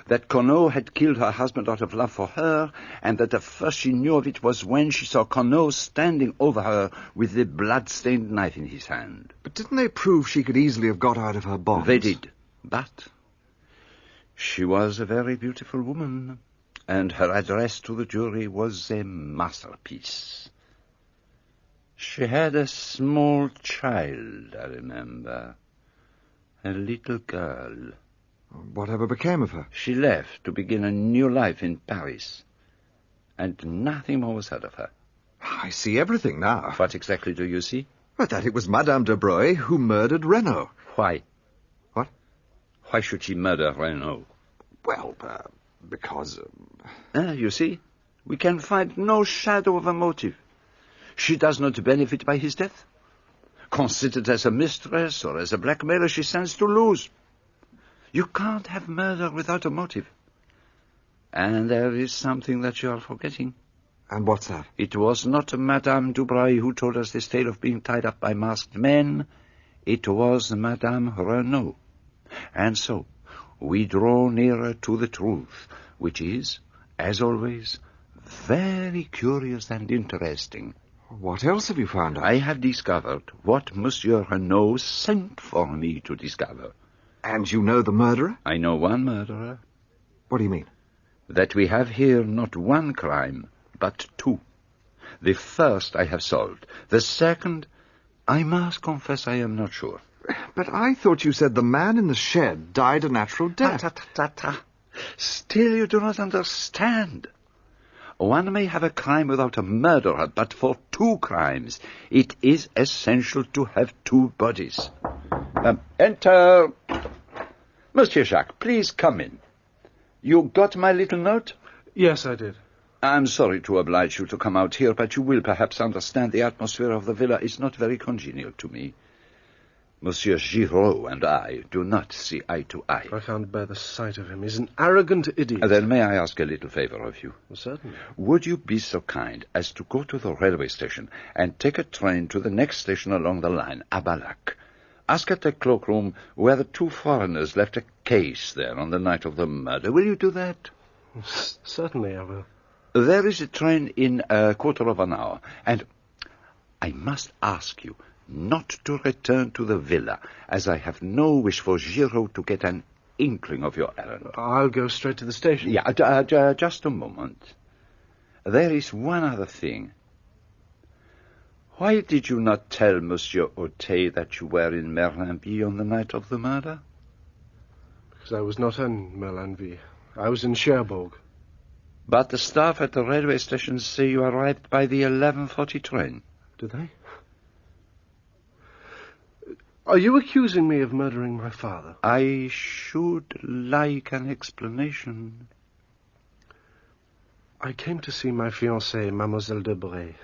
That Conneau had killed her husband out of love for her, and that the first she knew of it was when she saw Conneau standing over her with the blood-stained knife in his hand. But didn't they prove she could easily have got out of her bonds? They did, but she was a very beautiful woman, and her address to the jury was a masterpiece. She had a small child, I remember, a little girl. Whatever became of her? She left to begin a new life in Paris, and nothing more was heard of her. I see everything now. What exactly do you see? But that it was Madame d'Aubray who murdered Renauld. Why? What? Why should she murder Renauld? Well, because... You see, we can find no shadow of a motive. She does not benefit by his death. Considered as a mistress or as a blackmailer, she stands to lose. You can't have murder without a motive. And there is something that you are forgetting. And what's that? It was not Madame d'Aubray who told us this tale of being tied up by masked men. It was Madame Renauld. And so, we draw nearer to the truth, which is, as always, very curious and interesting. What else have you found out? I have discovered what Monsieur Renauld sent for me to discover. And you know the murderer? I know one murderer. What do you mean? That we have here not one crime, but two. The first I have solved. The second, I must confess I am not sure. But I thought you said the man in the shed died a natural death. Still you do not understand. One may have a crime without a murderer, but for two crimes, it is essential to have two bodies. Enter. Monsieur Jacques, please come in. You got my little note? Yes, I did. I'm sorry to oblige you to come out here, but you will perhaps understand the atmosphere of the villa is not very congenial to me. Monsieur Giraud and I do not see eye to eye. I can't bear the sight of him. He's an arrogant idiot. Then may I ask a little favor of you? Well, certainly. Would you be so kind as to go to the railway station and take a train to the next station along the line, Abalac? Ask at the cloakroom where the two foreigners left a case there on the night of the murder. Will you do that? Certainly I will. There is a train in a quarter of an hour, and I must ask you, not to return to the villa, as I have no wish for Giraud to get an inkling of your errand. I'll go straight to the station. Yeah, just a moment. There is one other thing. Why did you not tell Monsieur Auteuil that you were in Merlinville on the night of the murder? Because I was not in Merlinville. I was in Cherbourg. But the staff at the railway station say you arrived by the 11:40 train. Did they? Are you accusing me of murdering my father? I should like an explanation. I came to see my fiancée, Mademoiselle de Bray.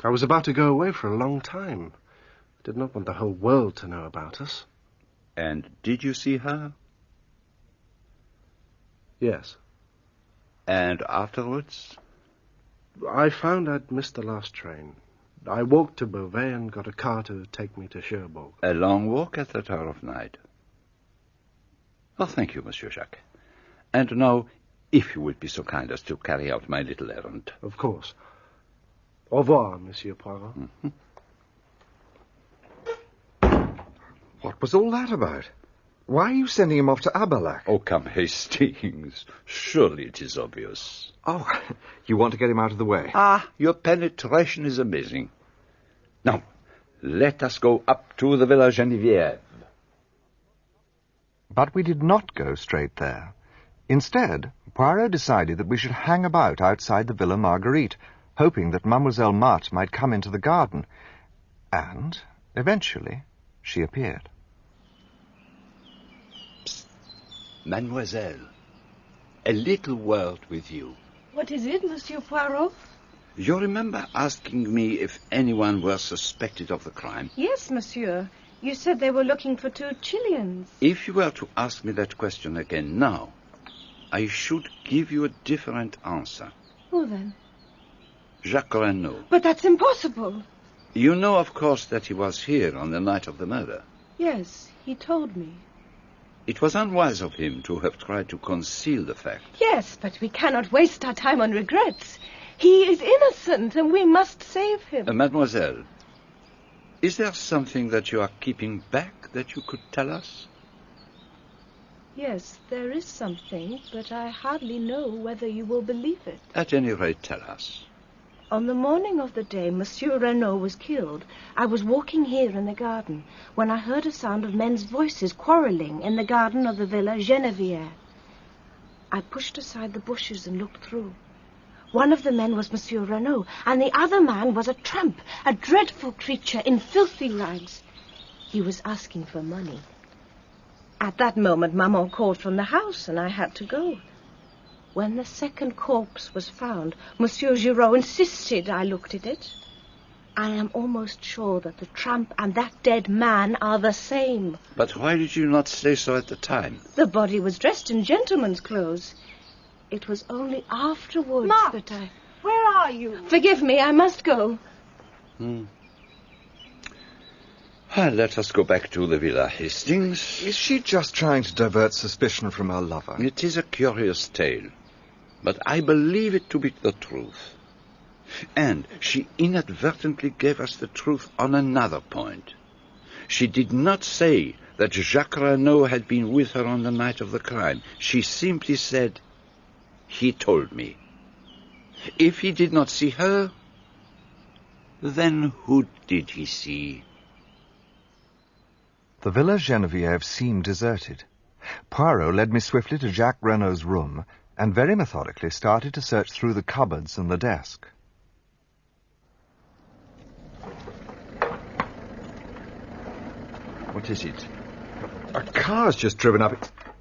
I was about to go away for a long time. I did not want the whole world to know about us. And did you see her? Yes. And afterwards? I found I'd missed the last train. I walked to Beauvais and got a car to take me to Cherbourg. A long walk at that hour of night. Well, thank you, Monsieur Jacques. And now, if you would be so kind as to carry out my little errand. Of course. Au revoir, Monsieur Poirot. Mm-hmm. What was all that about? Why are you sending him off to Aberlach? Oh, come, Hastings. Surely it is obvious. Oh, you want to get him out of the way? Ah, your penetration is amazing. Now, let us go up to the Villa Geneviève. But we did not go straight there. Instead, Poirot decided that we should hang about outside the Villa Marguerite, hoping that Mademoiselle Marthe might come into the garden. And, eventually, she appeared. Psst. Mademoiselle, a little word with you. What is it, Monsieur Poirot? You remember asking me if anyone were suspected of the crime? Yes, monsieur. You said they were looking for 2 Chileans. If you were to ask me that question again now, I should give you a different answer. Who then? Jacques Renauld. But that's impossible. You know, of course, that he was here on the night of the murder. Yes, he told me. It was unwise of him to have tried to conceal the fact. Yes, but we cannot waste our time on regrets. He is innocent, and we must save him. Mademoiselle, is there something that you are keeping back that you could tell us? Yes, there is something, but I hardly know whether you will believe it. At any rate, tell us. On the morning of the day Monsieur Renauld was killed, I was walking here in the garden when I heard a sound of men's voices quarrelling in the garden of the Villa Geneviève. I pushed aside the bushes and looked through. One of the men was Monsieur Renauld, and the other man was a tramp, a dreadful creature in filthy rags. He was asking for money. At that moment, Maman called from the house, and I had to go. When the second corpse was found, Monsieur Giraud insisted I looked at it. I am almost sure that the tramp and that dead man are the same. But why did you not say so at the time? The body was dressed in gentleman's clothes. It was only afterwards that I... Where are you? Forgive me, I must go. Let us go back to the Villa Hastings. Is she just trying to divert suspicion from her lover? It is a curious tale, but I believe it to be the truth. And she inadvertently gave us the truth on another point. She did not say that Jacques Renauld had been with her on the night of the crime. She simply said, "He told me." If he did not see her, then who did he see? The Villa Geneviève seemed deserted. Poirot led me swiftly to Jacques Renaud's room and very methodically started to search through the cupboards and the desk. What is it? A car's just driven up.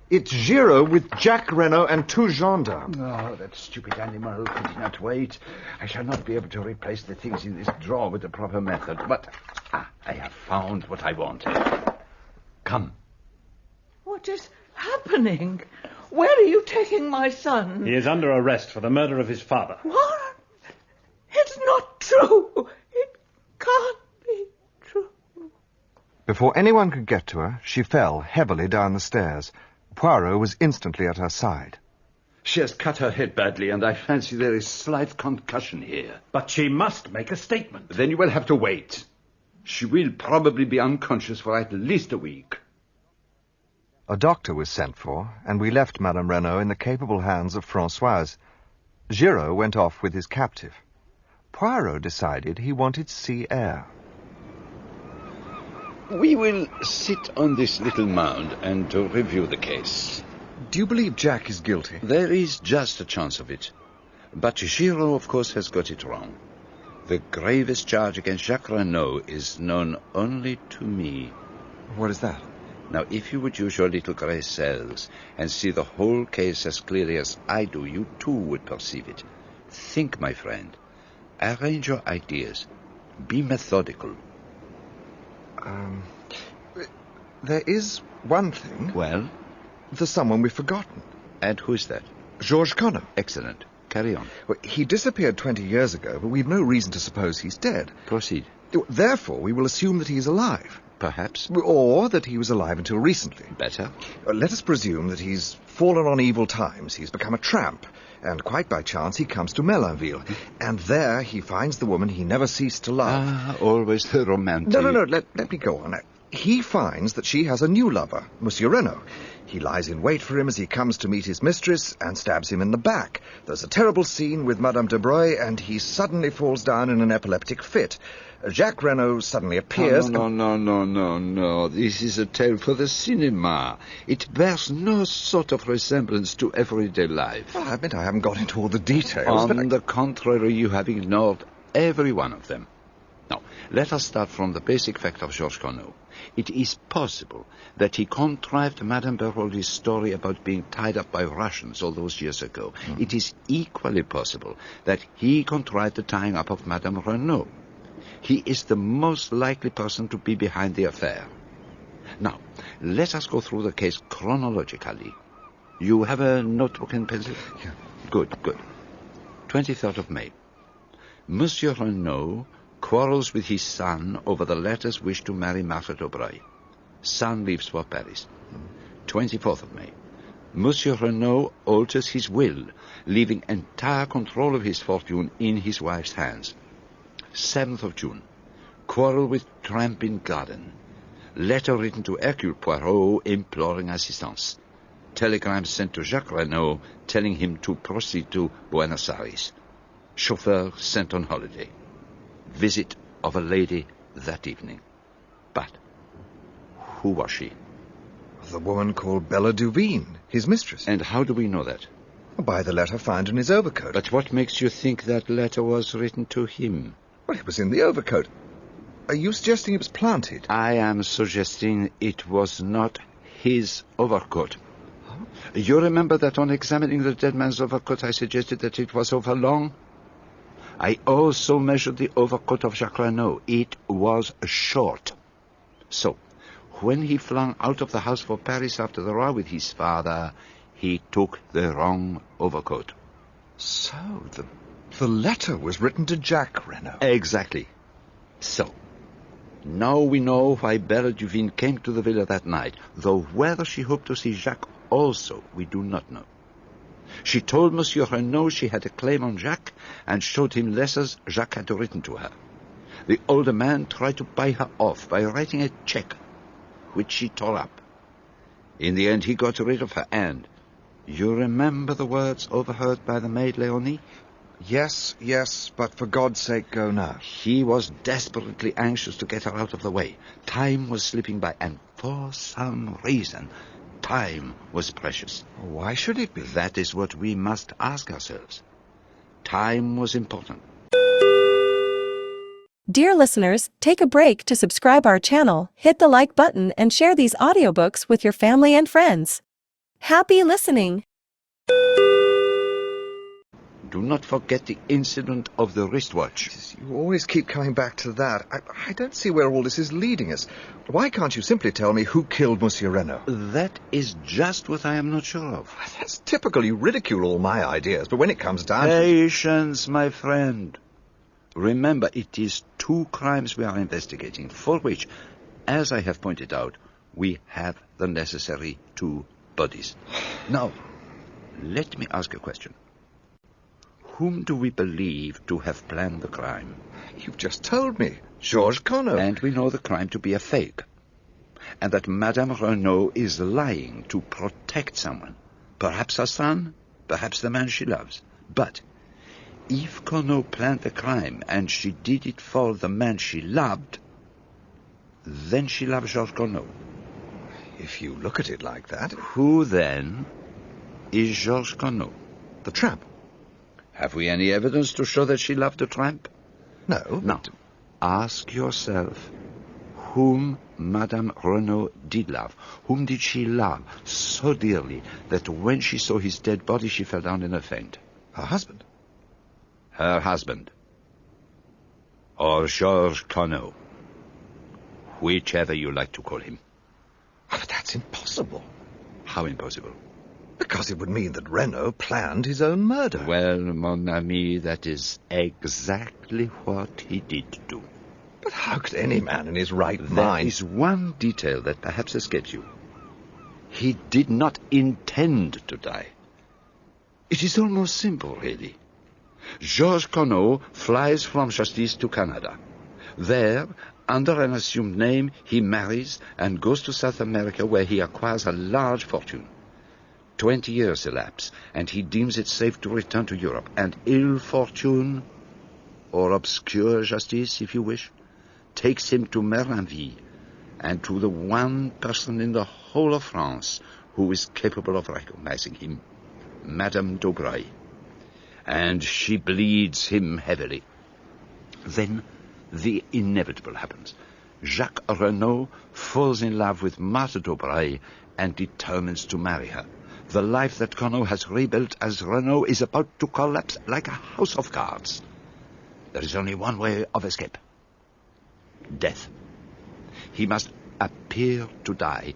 It's Giraud with Jacques Renaud and 2 gendarmes. Oh, that stupid animal could not wait. I shall not be able to replace the things in this drawer with the proper method. But I have found what I wanted. Come. What is happening? Where are you taking my son? He is under arrest for the murder of his father. What? It's not true. It can't be true. Before anyone could get to her, she fell heavily down the stairs. Poirot was instantly at her side. She has cut her head badly, and I fancy there is slight concussion here. But she must make a statement. Then you will have to wait. She will probably be unconscious for at least a week. A doctor was sent for, and we left Madame Renaud in the capable hands of Françoise. Giraud went off with his captive. Poirot decided he wanted sea air. We will sit on this little mound and review the case. Do you believe Jack is guilty? There is just a chance of it. But Giraud, of course, has got it wrong. The gravest charge against Jacques Renaud is known only to me. What is that? Now, if you would use your little grey cells and see the whole case as clearly as I do, you too would perceive it. Think, my friend. Arrange your ideas. Be methodical. There is one thing. Well? There's someone we've forgotten. And who is that? Georges Conneau. Excellent. Carry on. Well, he disappeared 20 years ago, but we've no reason to suppose he's dead. Proceed. Therefore, we will assume that he's alive. Perhaps. Or that he was alive until recently. Better. Let us presume that he's fallen on evil times. He's become a tramp. And quite by chance, he comes to Melunville. And there he finds the woman he never ceased to love. Ah, always the romantic. No. Let me go on. He finds that she has a new lover, Monsieur Renaud. He lies in wait for him as he comes to meet his mistress and stabs him in the back. There's a terrible scene with Madame de Broglie, and he suddenly falls down in an epileptic fit. Jacques Renaud suddenly appears... No. This is a tale for the cinema. It bears no sort of resemblance to everyday life. Well, I admit I haven't got into all the details. On the contrary, you have ignored every one of them. Now, let us start from the basic fact of Georges Conneau. It is possible that he contrived Madame Beroldie's story about being tied up by Russians all those years ago. It is equally possible that he contrived the tying up of Madame Renaud. He is the most likely person to be behind the affair. Now, let us go through the case chronologically. You have a notebook and pencil? Yeah. Good. 23rd of May. Monsieur Renaud quarrels with his son over the latter's wish to marry Marthe d'Aubray. Son leaves for Paris. 24th of May. Monsieur Renaud alters his will, leaving entire control of his fortune in his wife's hands. 7th of June. Quarrel with tramp in garden. Letter written to Hercule Poirot imploring assistance. Telegram sent to Jacques Renaud telling him to proceed to Buenos Aires. Chauffeur sent on holiday. Visit of a lady that evening. But who was she? The woman called Bella Duveen, his mistress. And how do we know that? By the letter found in his overcoat. But what makes you think that letter was written to him? Well, it was in the overcoat. Are you suggesting it was planted? I am suggesting it was not his overcoat. Huh? You remember that on examining the dead man's overcoat I suggested that it was overlong? I also measured the overcoat of Jacques Renaud. It was short. So, when he flung out of the house for Paris after the row with his father, he took the wrong overcoat. So, the letter was written to Jacques Renaud. Exactly. So, now we know why Bella Duveen came to the villa that night, though whether she hoped to see Jacques also, we do not know. She told Monsieur Renaud she had a claim on Jacques and showed him letters Jacques had written to her. The older man tried to buy her off by writing a check, which she tore up. In the end, he got rid of her, and you remember the words overheard by the maid Leonie? Yes, but for God's sake, go now. He was desperately anxious to get her out of the way. Time was slipping by, and for some reason, time was precious. Why should it be? That is what we must ask ourselves. Time was important. Dear listeners, take a break to subscribe our channel, hit the like button and share these audiobooks with your family and friends. Happy listening! Do not forget the incident of the wristwatch. You always keep coming back to that. I don't see where all this is leading us. Why can't you simply tell me who killed Monsieur Renaud? That is just what I am not sure of. That's typical. You ridicule all my ideas, but when it comes down Patience, my friend. Remember, it is 2 crimes we are investigating, for which, as I have pointed out, we have the necessary 2 bodies. Now, let me ask a question. Whom do we believe to have planned the crime? You've just told me. Georges Conneau. And we know the crime to be a fake. and that Madame Renauld is lying to protect someone. Perhaps her son, perhaps the man she loves. But if Renauld planned the crime and she did it for the man she loved, then she loves Georges Renauld. If you look at it like that... Who, then, is Georges Renauld? The tramp. Have we any evidence to show that she loved the tramp? No. Now, ask yourself, whom Madame Renauld did love? Whom did she love so dearly that when she saw his dead body she fell down in a faint? Her husband. Her husband. Or Georges Renauld. Whichever you like to call him. But that's impossible. How impossible? Because it would mean that Renauld planned his own murder. Well, mon ami, that is exactly what he did do. But how could any man in his right mind... There is one detail that perhaps escapes you. He did not intend to die. It is almost simple, really. Georges Renauld flies from justice to Canada. There, under an assumed name, he marries and goes to South America, where he acquires a large fortune. 20 years elapse, and he deems it safe to return to Europe. And ill fortune, or obscure justice, if you wish, takes him to Merlinville, and to the one person in the whole of France who is capable of recognizing him, Madame d'Aubray. And she bleeds him heavily. Then the inevitable happens. Jacques Renauld falls in love with Marthe d'Aubray and determines to marry her. The life that Renauld has rebuilt as Renauld is about to collapse like a house of cards. There is only one way of escape. Death. He must appear to die,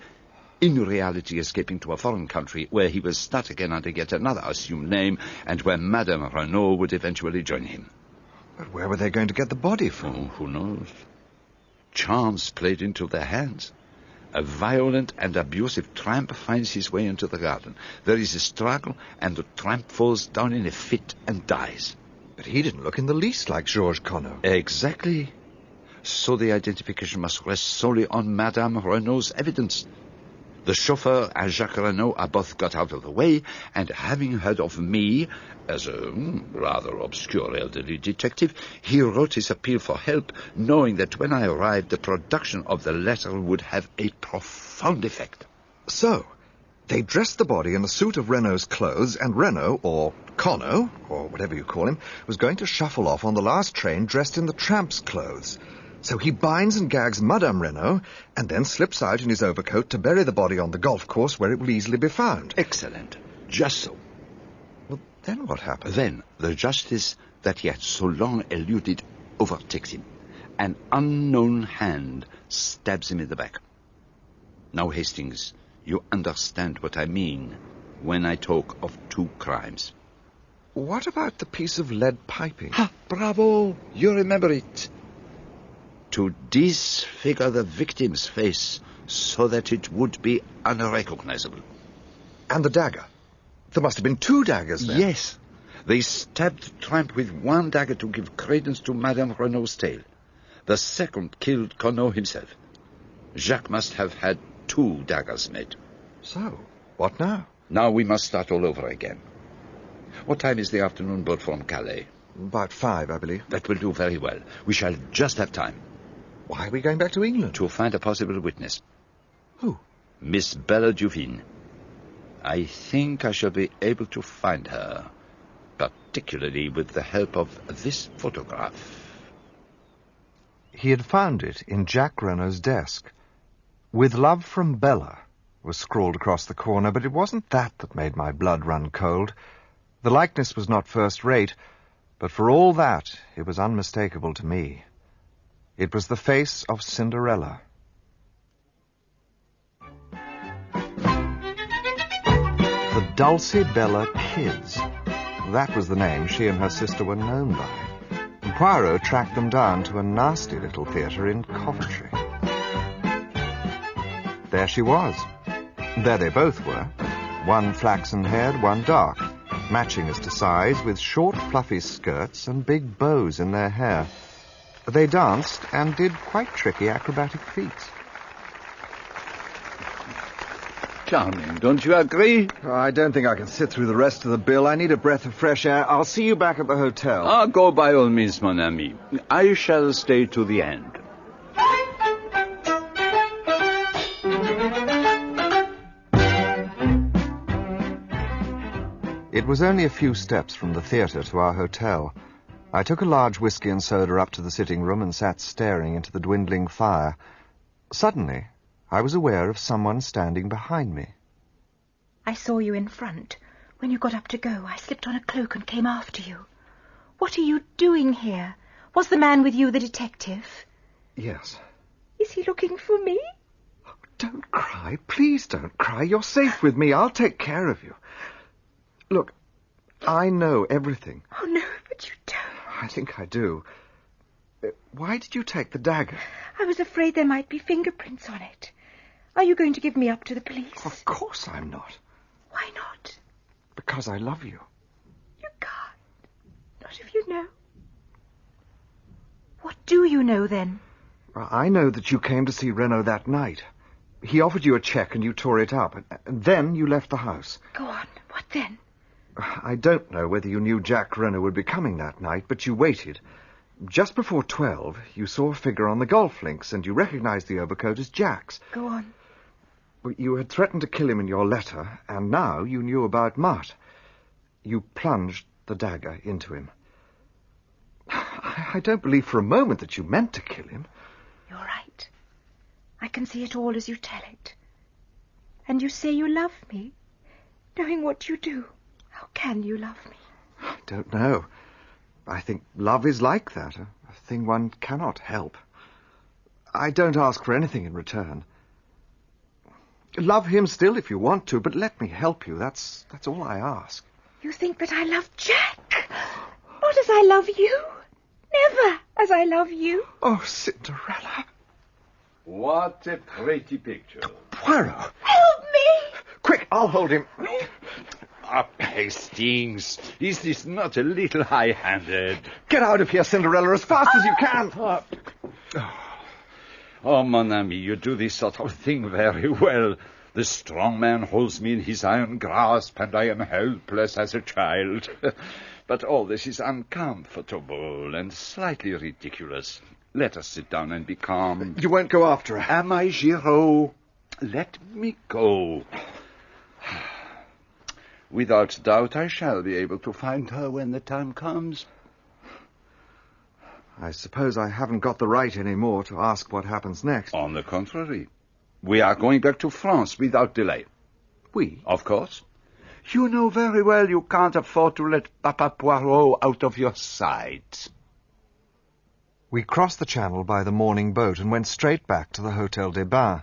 in reality escaping to a foreign country where he will start again under yet another assumed name, and where Madame Renauld would eventually join him. But where were they going to get the body from? Oh, who knows? Chance played into their hands. A violent and abusive tramp finds his way into the garden. There is a struggle, and the tramp falls down in a fit and dies. But he didn't look in the least like Georges Renauld. Exactly. So the identification must rest solely on Madame Renaud's evidence. The chauffeur and Jacques Renauld are both got out of the way, and having heard of me, as a rather obscure elderly detective, he wrote his appeal for help, knowing that when I arrived, the production of the letter would have a profound effect. So, they dressed the body in a suit of Renaud's clothes, and Renauld, or Conno, or whatever you call him, was going to shuffle off on the last train dressed in the tramp's clothes. So he binds and gags Madame Renauld, and then slips out in his overcoat to bury the body on the golf course where it will easily be found. Excellent. Just so. Well, then what happened? Then the justice that he had so long eluded overtakes him. An unknown hand stabs him in the back. Now, Hastings, you understand what I mean when I talk of two crimes. What about the piece of lead piping? Ha! Bravo! You remember it. To disfigure the victim's face so that it would be unrecognizable. And the dagger? There must have been two daggers then. Yes. They stabbed the tramp with one dagger to give credence to Madame Renaud's tale. The second killed Renauld himself. Jacques must have had two daggers made. So, what now? Now we must start all over again. What time is the afternoon boat from Calais? About 5, I believe. That will do very well. We shall just have time. Why are we going back to England? To find a possible witness. Who? Miss Bella Duvin. I think I shall be able to find her, particularly with the help of this photograph. He had found it in Jacques Renaud's desk. "With love from Bella" was scrawled across the corner, but it wasn't that made my blood run cold. The likeness was not first-rate, but for all that, it was unmistakable to me. It was the face of Cinderella. The Dulcibella Kids. That was the name she and her sister were known by. And Poirot tracked them down to a nasty little theatre in Coventry. There she was. There they both were. One flaxen-haired, one dark, matching as to size, with short, fluffy skirts and big bows in their hair. They danced and did quite tricky acrobatic feats. Charming, don't you agree? Oh, I don't think I can sit through the rest of the bill. I need a breath of fresh air. I'll see you back at the hotel. Ah, go by all means, mon ami. I shall stay to the end. It was only a few steps from the theatre to our hotel. I took a large whisky and soda up to the sitting room and sat staring into the dwindling fire. Suddenly, I was aware of someone standing behind me. I saw you in front. When you got up to go, I slipped on a cloak and came after you. What are you doing here? Was the man with you the detective? Yes. Is he looking for me? Oh, don't cry. Please don't cry. You're safe with me. I'll take care of you. Look, I know everything. Oh, no, but you don't. I think I do. Why did you take the dagger? I was afraid there might be fingerprints on it. Are you going to give me up to the police? Of course I'm not. Why not? Because I love you. You can't. Not if you know. What do you know, then? I know that you came to see Renauld that night. He offered you a cheque and you tore it up, and then you left the house. Go on. What then? I don't know whether you knew Jack Renauld would be coming that night, but you waited. Just before 12, you saw a figure on the golf links, and you recognized the overcoat as Jack's. Go on. You had threatened to kill him in your letter, and now you knew about Mutt. You plunged the dagger into him. I don't believe for a moment that you meant to kill him. You're right. I can see it all as you tell it. And you say you love me, knowing what you do. How can you love me? I don't know. I think love is like that, a thing one cannot help. I don't ask for anything in return. Love him still if you want to, but let me help you. That's all I ask. You think that I love Jack? Not as I love you. Never as I love you. Oh, Cinderella. What a pretty picture. Poirot. Help me! Quick, I'll hold him. Up, Hastings. Is this not a little high-handed? Get out of here, Cinderella, as fast as you can. Oh, mon ami, you do this sort of thing very well. The strong man holds me in his iron grasp, and I am helpless as a child. But all this is uncomfortable and slightly ridiculous. Let us sit down and be calm. You won't go after her. Am I, Giraud? Let me go. Without doubt, I shall be able to find her when the time comes. I suppose I haven't got the right anymore to ask what happens next. On the contrary. We are going back to France without delay. We? Of course. You know very well you can't afford to let Papa Poirot out of your sight. We crossed the channel by the morning boat and went straight back to the Hôtel des Bains.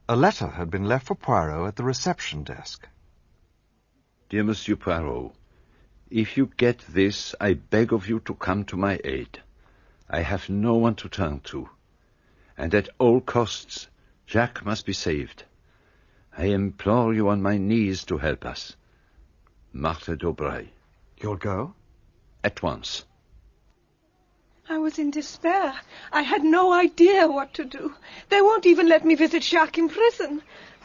A letter had been left for Poirot at the reception desk. Dear Monsieur Poirot, if you get this, I beg of you to come to my aid. I have no one to turn to, and at all costs, Jacques must be saved. I implore you on my knees to help us. Marthe d'Aubray. You'll go? At once. I was in despair. I had no idea what to do. They won't even let me visit Jacques in prison.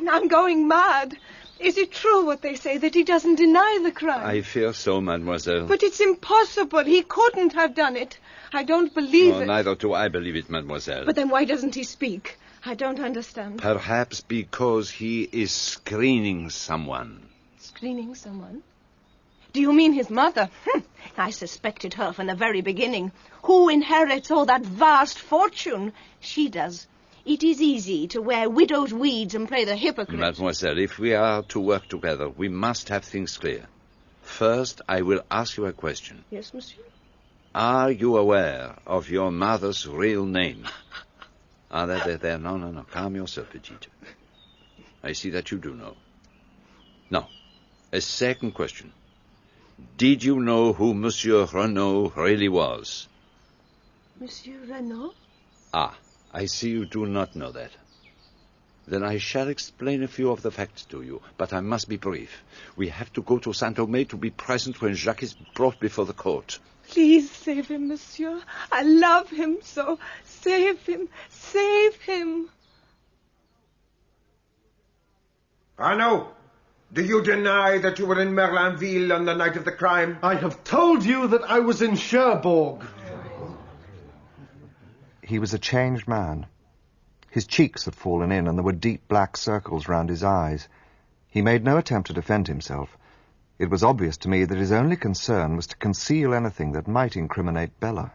I'm going mad. Is it true what they say, that he doesn't deny the crime? I fear so, mademoiselle. But it's impossible. He couldn't have done it. I don't believe it. Neither do I believe it, mademoiselle. But then why doesn't he speak? I don't understand. Perhaps because he is screening someone. Screening someone? Do you mean his mother? I suspected her from the very beginning. Who inherits all that vast fortune? She does. It is easy to wear widow's weeds and play the hypocrite. Mademoiselle, if we are to work together, we must have things clear. First, I will ask you a question. Yes, monsieur? Are you aware of your mother's real name? There. No. Calm yourself, petite. I see that you do know. Now, a second question. Did you know who Monsieur Renauld really was? Monsieur Renauld? Ah, I see you do not know that. Then I shall explain a few of the facts to you, but I must be brief. We have to go to Saint-Omer to be present when Jacques is brought before the court. Please save him, monsieur. I love him so. Save him. Save him. Renauld, do you deny that you were in Merlinville on the night of the crime? I have told you that I was in Cherbourg. He was a changed man. His cheeks had fallen in, and there were deep black circles round his eyes. He made no attempt to defend himself. It was obvious to me that his only concern was to conceal anything that might incriminate Bella.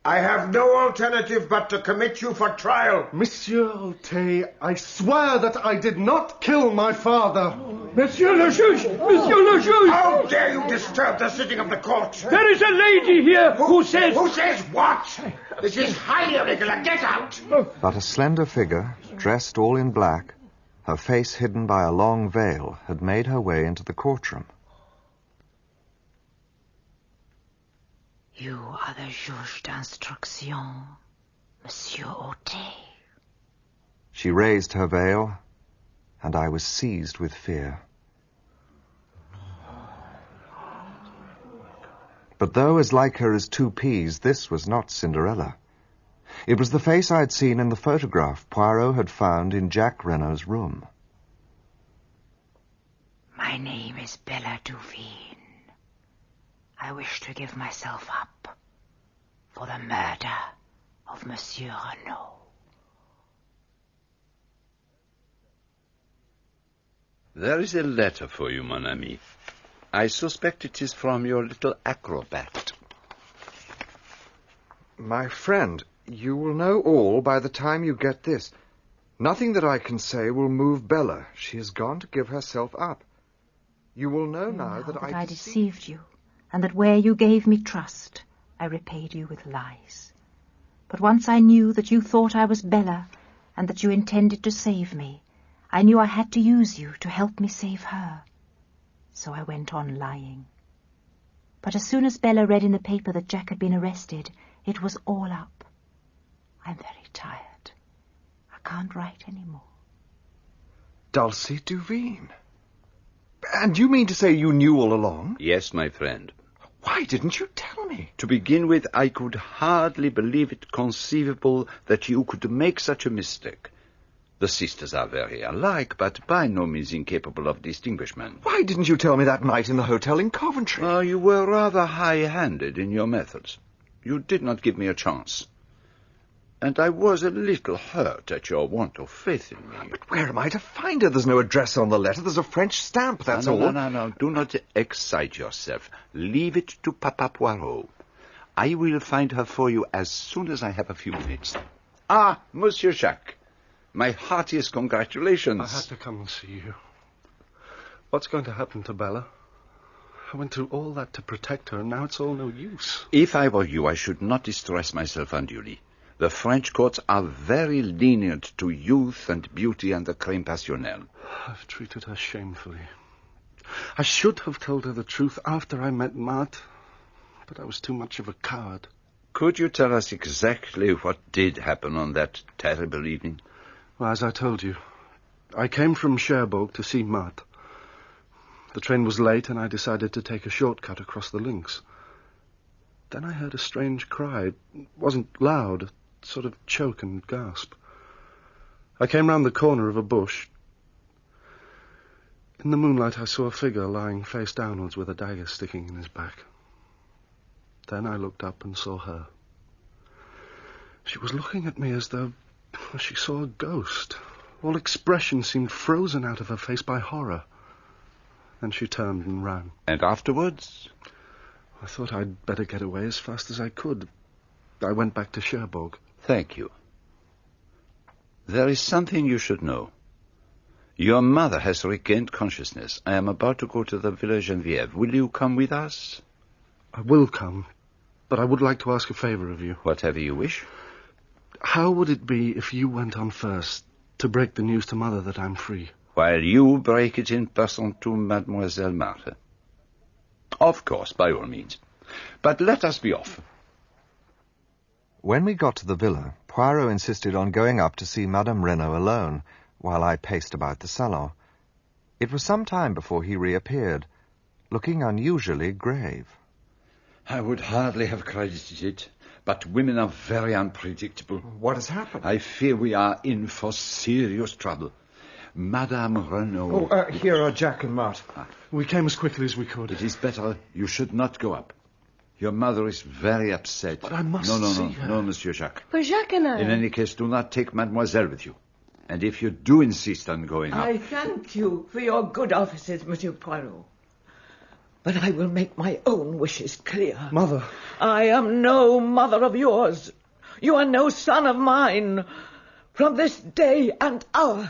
I have no alternative but to commit you for trial. Monsieur Auteuil, I swear that I did not kill my father. Monsieur le Juge! Monsieur le Juge! How dare you disturb the sitting of the court? There is a lady here who says... Who says what? This is highly irregular. Get out! But a slender figure, dressed all in black, her face hidden by a long veil, had made her way into the courtroom. You are the juge d'instruction, Monsieur Auteuil. She raised her veil, and I was seized with fear. But though as like her as two peas, this was not Cinderella. It was the face I had seen in the photograph Poirot had found in Jack Renault's room. My name is Bella Duveen. I wish to give myself up for the murder of Monsieur Renauld. There is a letter for you, mon ami. I suspect it is from your little acrobat. My friend, you will know all by the time you get this. Nothing that I can say will move Bella. She has gone to give herself up. You will know now that I deceived you, and that where you gave me trust, I repaid you with lies. But once I knew that you thought I was Bella, and that you intended to save me, I knew I had to use you to help me save her. So I went on lying. But as soon as Bella read in the paper that Jack had been arrested, it was all up. I'm very tired. I can't write any more. Dulcie Duveen. And you mean to say you knew all along? Yes, my friend. Why didn't you tell me? To begin with, I could hardly believe it conceivable that you could make such a mistake. The sisters are very alike, but by no means incapable of distinguishment. Why didn't you tell me that night in the hotel in Coventry? You were rather high-handed in your methods. You did not give me a chance. And I was a little hurt at your want of faith in me. But where am I to find her? There's no address on the letter. There's a French stamp, that's all. No. Do not excite yourself. Leave it to Papa Poirot. I will find her for you as soon as I have a few minutes. Ah, Monsieur Jacques. My heartiest congratulations. I had to come and see you. What's going to happen to Bella? I went through all that to protect her, and now it's all no use. If I were you, I should not distress myself unduly. The French courts are very lenient to youth and beauty and the crime passionnel. I've treated her shamefully. I should have told her the truth after I met Marthe, but I was too much of a coward. Could you tell us exactly what did happen on that terrible evening? Well, as I told you, I came from Cherbourg to see Marthe. The train was late, and I decided to take a shortcut across the links. Then I heard a strange cry. It wasn't loud, a sort of choke and gasp. I came round the corner of a bush. In the moonlight, I saw a figure lying face downwards with a dagger sticking in his back. Then I looked up and saw her. She was looking at me as though she saw a ghost. All expression seemed frozen out of her face by horror. Then she turned and ran. And afterwards? I thought I'd better get away as fast as I could. I went back to Cherbourg. Thank you. There is something you should know. Your mother has regained consciousness. I am about to go to the Villa Geneviève. Will you come with us? I will come, but I would like to ask a favor of you. Whatever you wish. How would it be if you went on first to break the news to Mother that I'm free? While you break it in person to Mademoiselle Marthe. Of course, by all means. But let us be off. When we got to the villa, Poirot insisted on going up to see Madame Renauld alone, while I paced about the salon. It was some time before he reappeared, looking unusually grave. I would hardly have credited it, but women are very unpredictable. What has happened? I fear we are in for serious trouble. Madame Renauld. Here are Jack and Mart. We came as quickly as we could. It is better. You should not go up. Your mother is very upset. But I must see her. No, Monsieur Jacques. But Jacques and I... In any case, do not take Mademoiselle with you. And if you do insist on going up... I thank you for your good offices, Monsieur Poirot. But I will make my own wishes clear. Mother. I am no mother of yours. You are no son of mine. From this day and hour,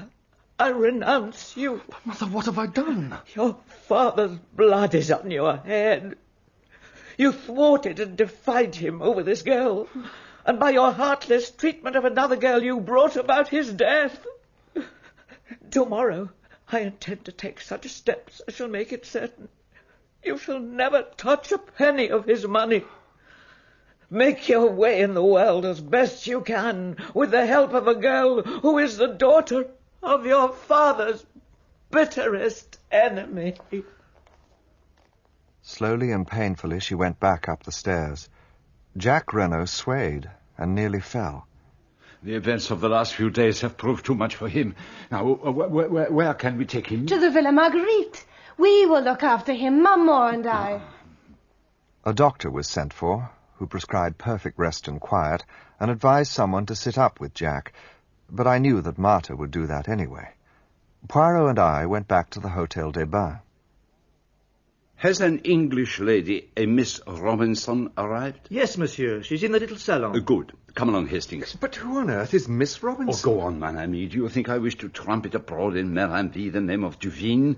I renounce you. But Mother, what have I done? Your father's blood is on your head. You thwarted and defied him over this girl, and by your heartless treatment of another girl you brought about his death. Tomorrow I intend to take such steps as shall make it certain you shall never touch a penny of his money. Make your way in the world as best you can, with the help of a girl who is the daughter of your father's bitterest enemy. Slowly and painfully she went back up the stairs. Jack Renauld swayed and nearly fell. The events of the last few days have proved too much for him. Now, where can we take him? To the Villa Marguerite. We will look after him, Maman and I. A doctor was sent for, who prescribed perfect rest and quiet, and advised someone to sit up with Jack, but I knew that Martha would do that anyway. Poirot and I went back to the Hotel des Bains. Has an English lady, a Miss Robinson, arrived? Yes, monsieur. She's in the little salon. Good. Come along, Hastings. But who on earth is Miss Robinson? Oh, go on, mon ami. Do you think I wish to trumpet abroad in Merlinville the name of Duvine?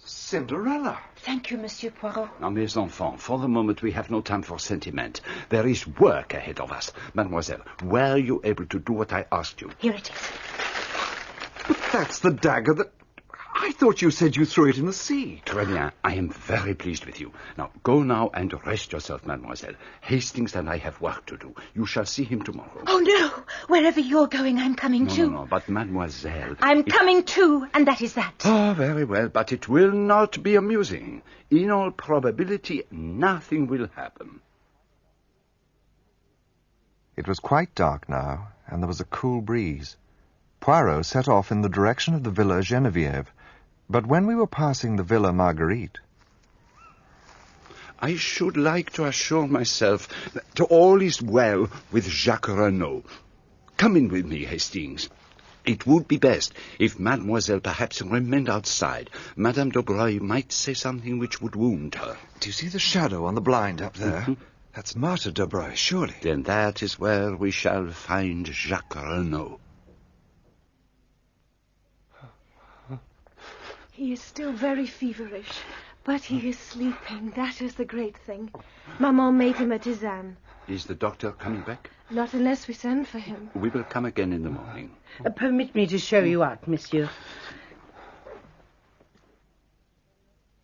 Cinderella. Thank you, Monsieur Poirot. Now, mes enfants, for the moment we have no time for sentiment. There is work ahead of us. Mademoiselle, were you able to do what I asked you? Here it is. But that's the dagger that... I thought you said you threw it in the sea. Très bien. I am very pleased with you. Now, go now and rest yourself, mademoiselle. Hastings and I have work to do. You shall see him tomorrow. Oh, no. Wherever you're going, I'm coming too. No, but mademoiselle... I'm coming too, and that is that. Oh, very well, but it will not be amusing. In all probability, nothing will happen. It was quite dark now, and there was a cool breeze. Poirot set off in the direction of the Villa Geneviève, but when we were passing the Villa Marguerite... I should like to assure myself that all is well with Jacques Renauld. Come in with me, Hastings. It would be best if Mademoiselle perhaps remained outside. Madame d'Aubray might say something which would wound her. Do you see the shadow on the blind up there? Mm-hmm. That's Martha d'Aubray, surely. Then that is where we shall find Jacques Renauld. He is still very feverish, but he is sleeping. That is the great thing. Maman made him a tisane. Is the doctor coming back? Not unless we send for him. We will come again in the morning. Permit me to show you out, monsieur.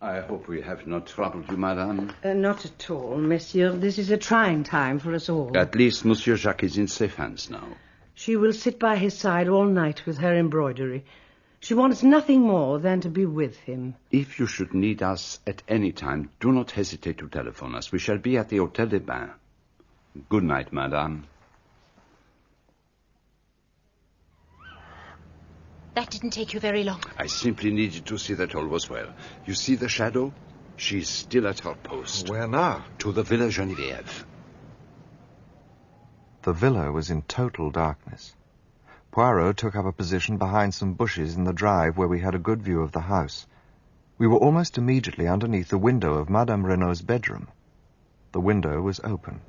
I hope we have not troubled you, madame. Not at all, monsieur. This is a trying time for us all. At least Monsieur Jacques is in safe hands now. She will sit by his side all night with her embroidery. She wants nothing more than to be with him. If you should need us at any time, do not hesitate to telephone us. We shall be at the Hotel des Bains. Good night, madame. That didn't take you very long. I simply needed to see that all was well. You see the shadow? She is still at her post. Where now? To the Villa Geneviève. The villa was in total darkness. Poirot took up a position behind some bushes in the drive where we had a good view of the house. We were almost immediately underneath the window of Madame Renaud's bedroom. The window was open.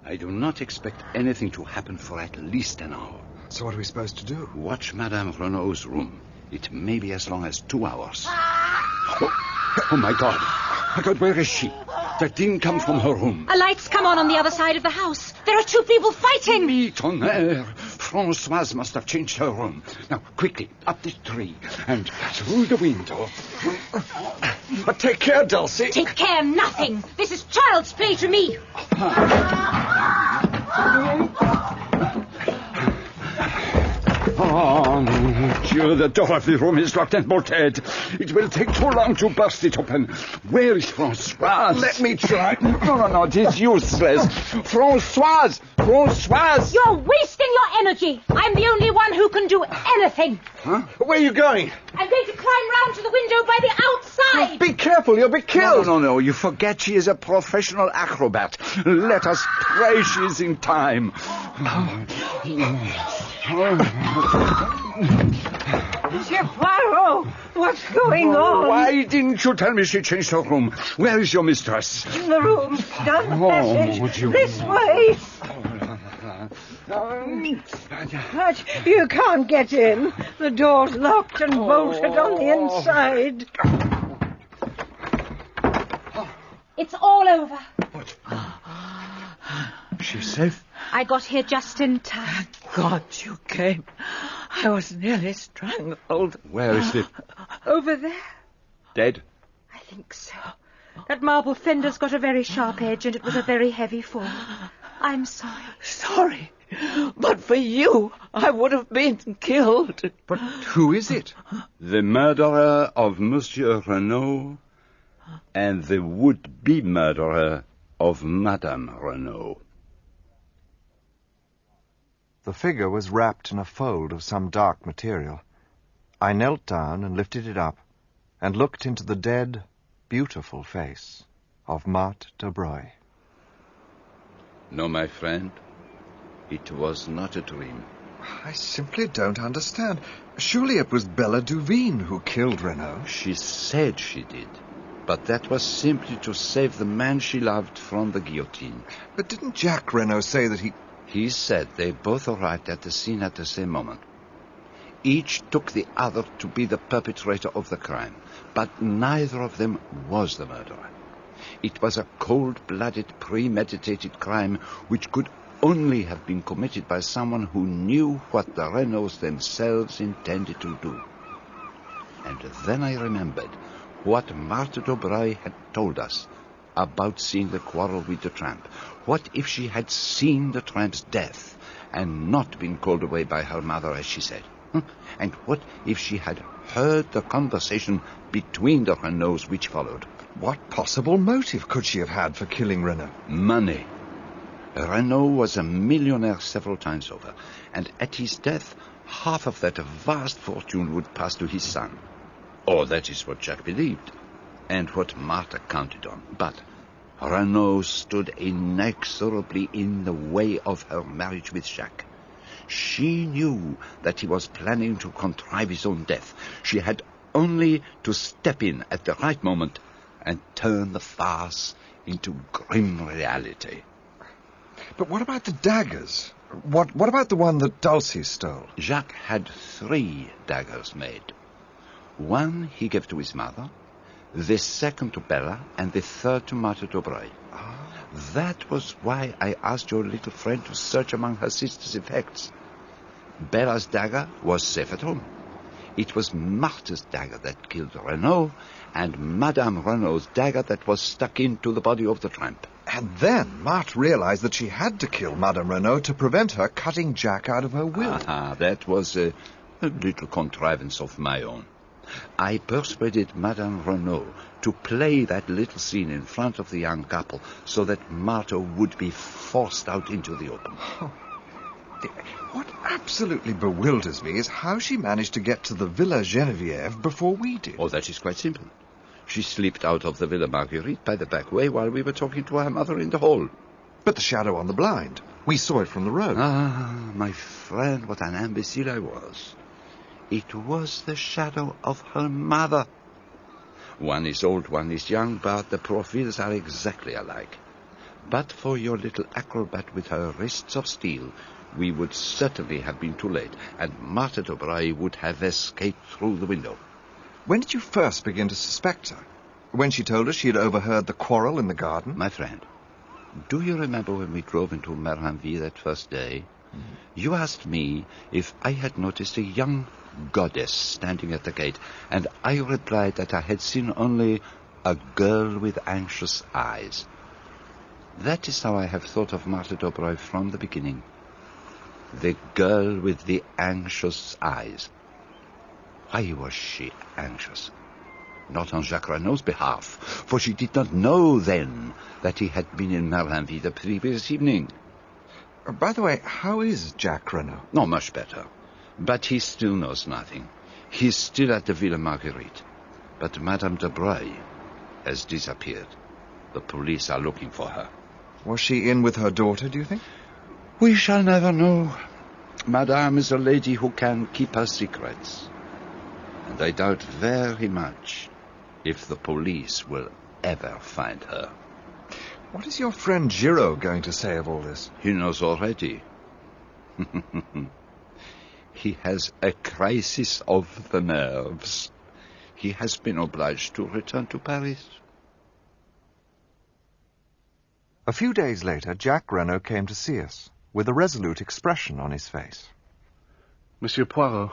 I do not expect anything to happen for at least an hour. So what are we supposed to do? Watch Madame Renaud's room. It may be as long as 2 hours. Oh, my God. My God, where is she? That didn't come from her room. A light's come on the other side of the house. There are 2 people fighting. Me tonnerre. Françoise must have changed her room. Now, quickly, up this tree and through the window. But take care, Dulcie. Take care, nothing. This is child's play to me. Oh, Monsieur, the door of the room is locked and bolted. It will take too long to burst it open. Where is Françoise? Let me try. No, it is useless. Françoise! Françoise! You're wasting your energy. I'm the only one who can do anything. Huh? Where are you going? I'm going to climb round to the window by the outside. Be careful, you'll be killed. No. You forget she is a professional acrobat. Let us pray she is in time. Monsieur Poirot, what's going on? Why didn't you tell me she changed her room? Where is your mistress? In the room, down the passage. This way. But you can't get in. The door's locked and bolted on the inside. It's all over. She's safe? I got here just in time. God, you came. I was nearly strangled. Where is she? Over there. Dead? I think so. That marble fender's got a very sharp edge, and it was a very heavy fall. I'm sorry. Sorry. But for you, I would have been killed. But who is it? The murderer of Monsieur Renauld and the would-be murderer of Madame Renauld. The figure was wrapped in a fold of some dark material. I knelt down and lifted it up, and looked into the dead, beautiful face of Marthe de Broglie. No, my friend, it was not a dream. I simply don't understand. Surely it was Bella Duveen who killed Renauld. She said she did, but that was simply to save the man she loved from the guillotine. But didn't Jacques Renauld say that he... He said they both arrived at the scene at the same moment. Each took the other to be the perpetrator of the crime, but neither of them was the murderer. It was a cold-blooded, premeditated crime which could only have been committed by someone who knew what the Renaulds themselves intended to do. And then I remembered what Marthe de Broglie had told us about seeing the quarrel with the tramp. What if she had seen the tramp's death and not been called away by her mother, as she said? And what if she had heard the conversation between the Renaulds which followed? What possible motive could she have had for killing Renauld? Money. Renauld was a millionaire several times over, and at his death, half of that vast fortune would pass to his son. Or that is what Jacques believed, and what Marthe counted on. But Renauld stood inexorably in the way of her marriage with Jacques. She knew that he was planning to contrive his own death. She had only to step in at the right moment and turn the farce into grim reality. But what about the daggers? What about the one that Dulcie stole? Jacques had 3 daggers made. One he gave to his mother, the second to Bella, and the third to Marthe de Broglie. That was why I asked your little friend to search among her sister's effects. Bella's dagger was safe at home. It was Marthe's dagger that killed Renauld, and Madame Renaud's dagger that was stuck into the body of the tramp. And then Marthe realized that she had to kill Madame Renauld to prevent her cutting Jacques out of her will. That was a little contrivance of my own. I persuaded Madame Renauld to play that little scene in front of the young couple so that Marthe would be forced out into the open. What absolutely bewilders me is how she managed to get to the Villa Geneviève before we did. Oh, that is quite simple. She slipped out of the Villa Marguerite by the back way while we were talking to her mother in the hall. But the shadow on the blind, we saw it from the road. My friend, what an imbecile I was. It was the shadow of her mother. One is old, one is young, but the profils are exactly alike. But for your little acrobat with her wrists of steel, we would certainly have been too late, and Marthe de Broglie would have escaped through the window. When did you first begin to suspect her? When she told us she had overheard the quarrel in the garden? My friend, do you remember when we drove into Marinville that first day? You asked me if I had noticed a young goddess standing at the gate, and I replied that I had seen only a girl with anxious eyes. That is how I have thought of Marthe de Broglie from the beginning. The girl with the anxious eyes. Why was she anxious? Not on Jacques Renaud's behalf, for she did not know then that he had been in Marinville the previous evening. By the way, how is Jacques Renaud? Not much better, but he still knows nothing. He's still at the Villa Marguerite, but Madame de Bray has disappeared. The police are looking for her. Was she in with her daughter, do you think? We shall never know. Madame is a lady who can keep her secrets, and I doubt very much if the police will ever find her. What is your friend Giraud going to say of all this? He knows already. He has a crisis of the nerves. He has been obliged to return to Paris. A few days later, Jacques Renaud came to see us, with a resolute expression on his face. Monsieur Poirot,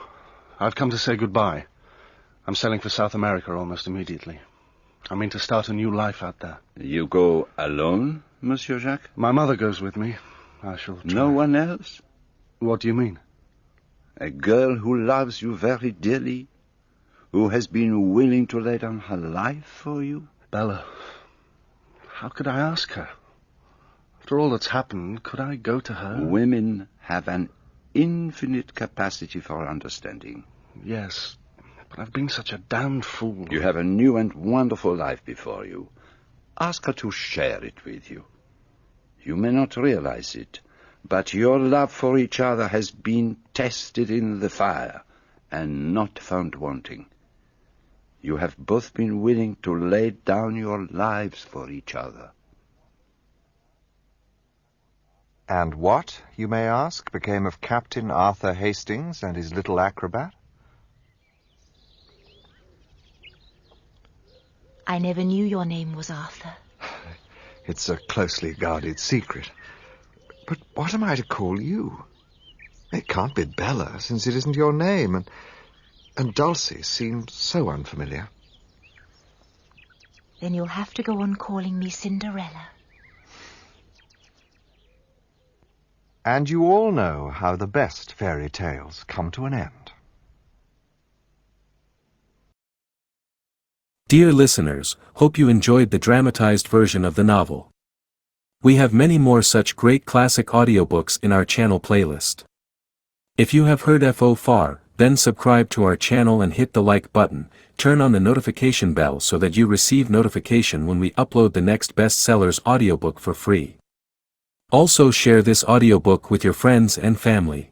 I've come to say goodbye. I'm sailing for South America almost immediately. I mean to start a new life out there. You go alone, Monsieur Jacques? My mother goes with me. I shall try. No one else? What do you mean? A girl who loves you very dearly, who has been willing to lay down her life for you? Bella, how could I ask her? After all that's happened, could I go to her? Women have an infinite capacity for understanding. Yes, but I've been such a damned fool. You have a new and wonderful life before you. Ask her to share it with you. You may not realize it, but your love for each other has been tested in the fire and not found wanting. You have both been willing to lay down your lives for each other. And what, you may ask, became of Captain Arthur Hastings and his little acrobat? I never knew your name was Arthur. It's a closely guarded secret. But what am I to call you? It can't be Bella, since it isn't your name, and Dulcie seems so unfamiliar. Then you'll have to go on calling me Cinderella. And you all know how the best fairy tales come to an end. Dear listeners, hope you enjoyed the dramatized version of the novel. We have many more such great classic audiobooks in our channel playlist. If you have heard FO far, then subscribe to our channel and hit the like button, turn on the notification bell so that you receive notification when we upload the next bestsellers audiobook for free. Also share this audiobook with your friends and family.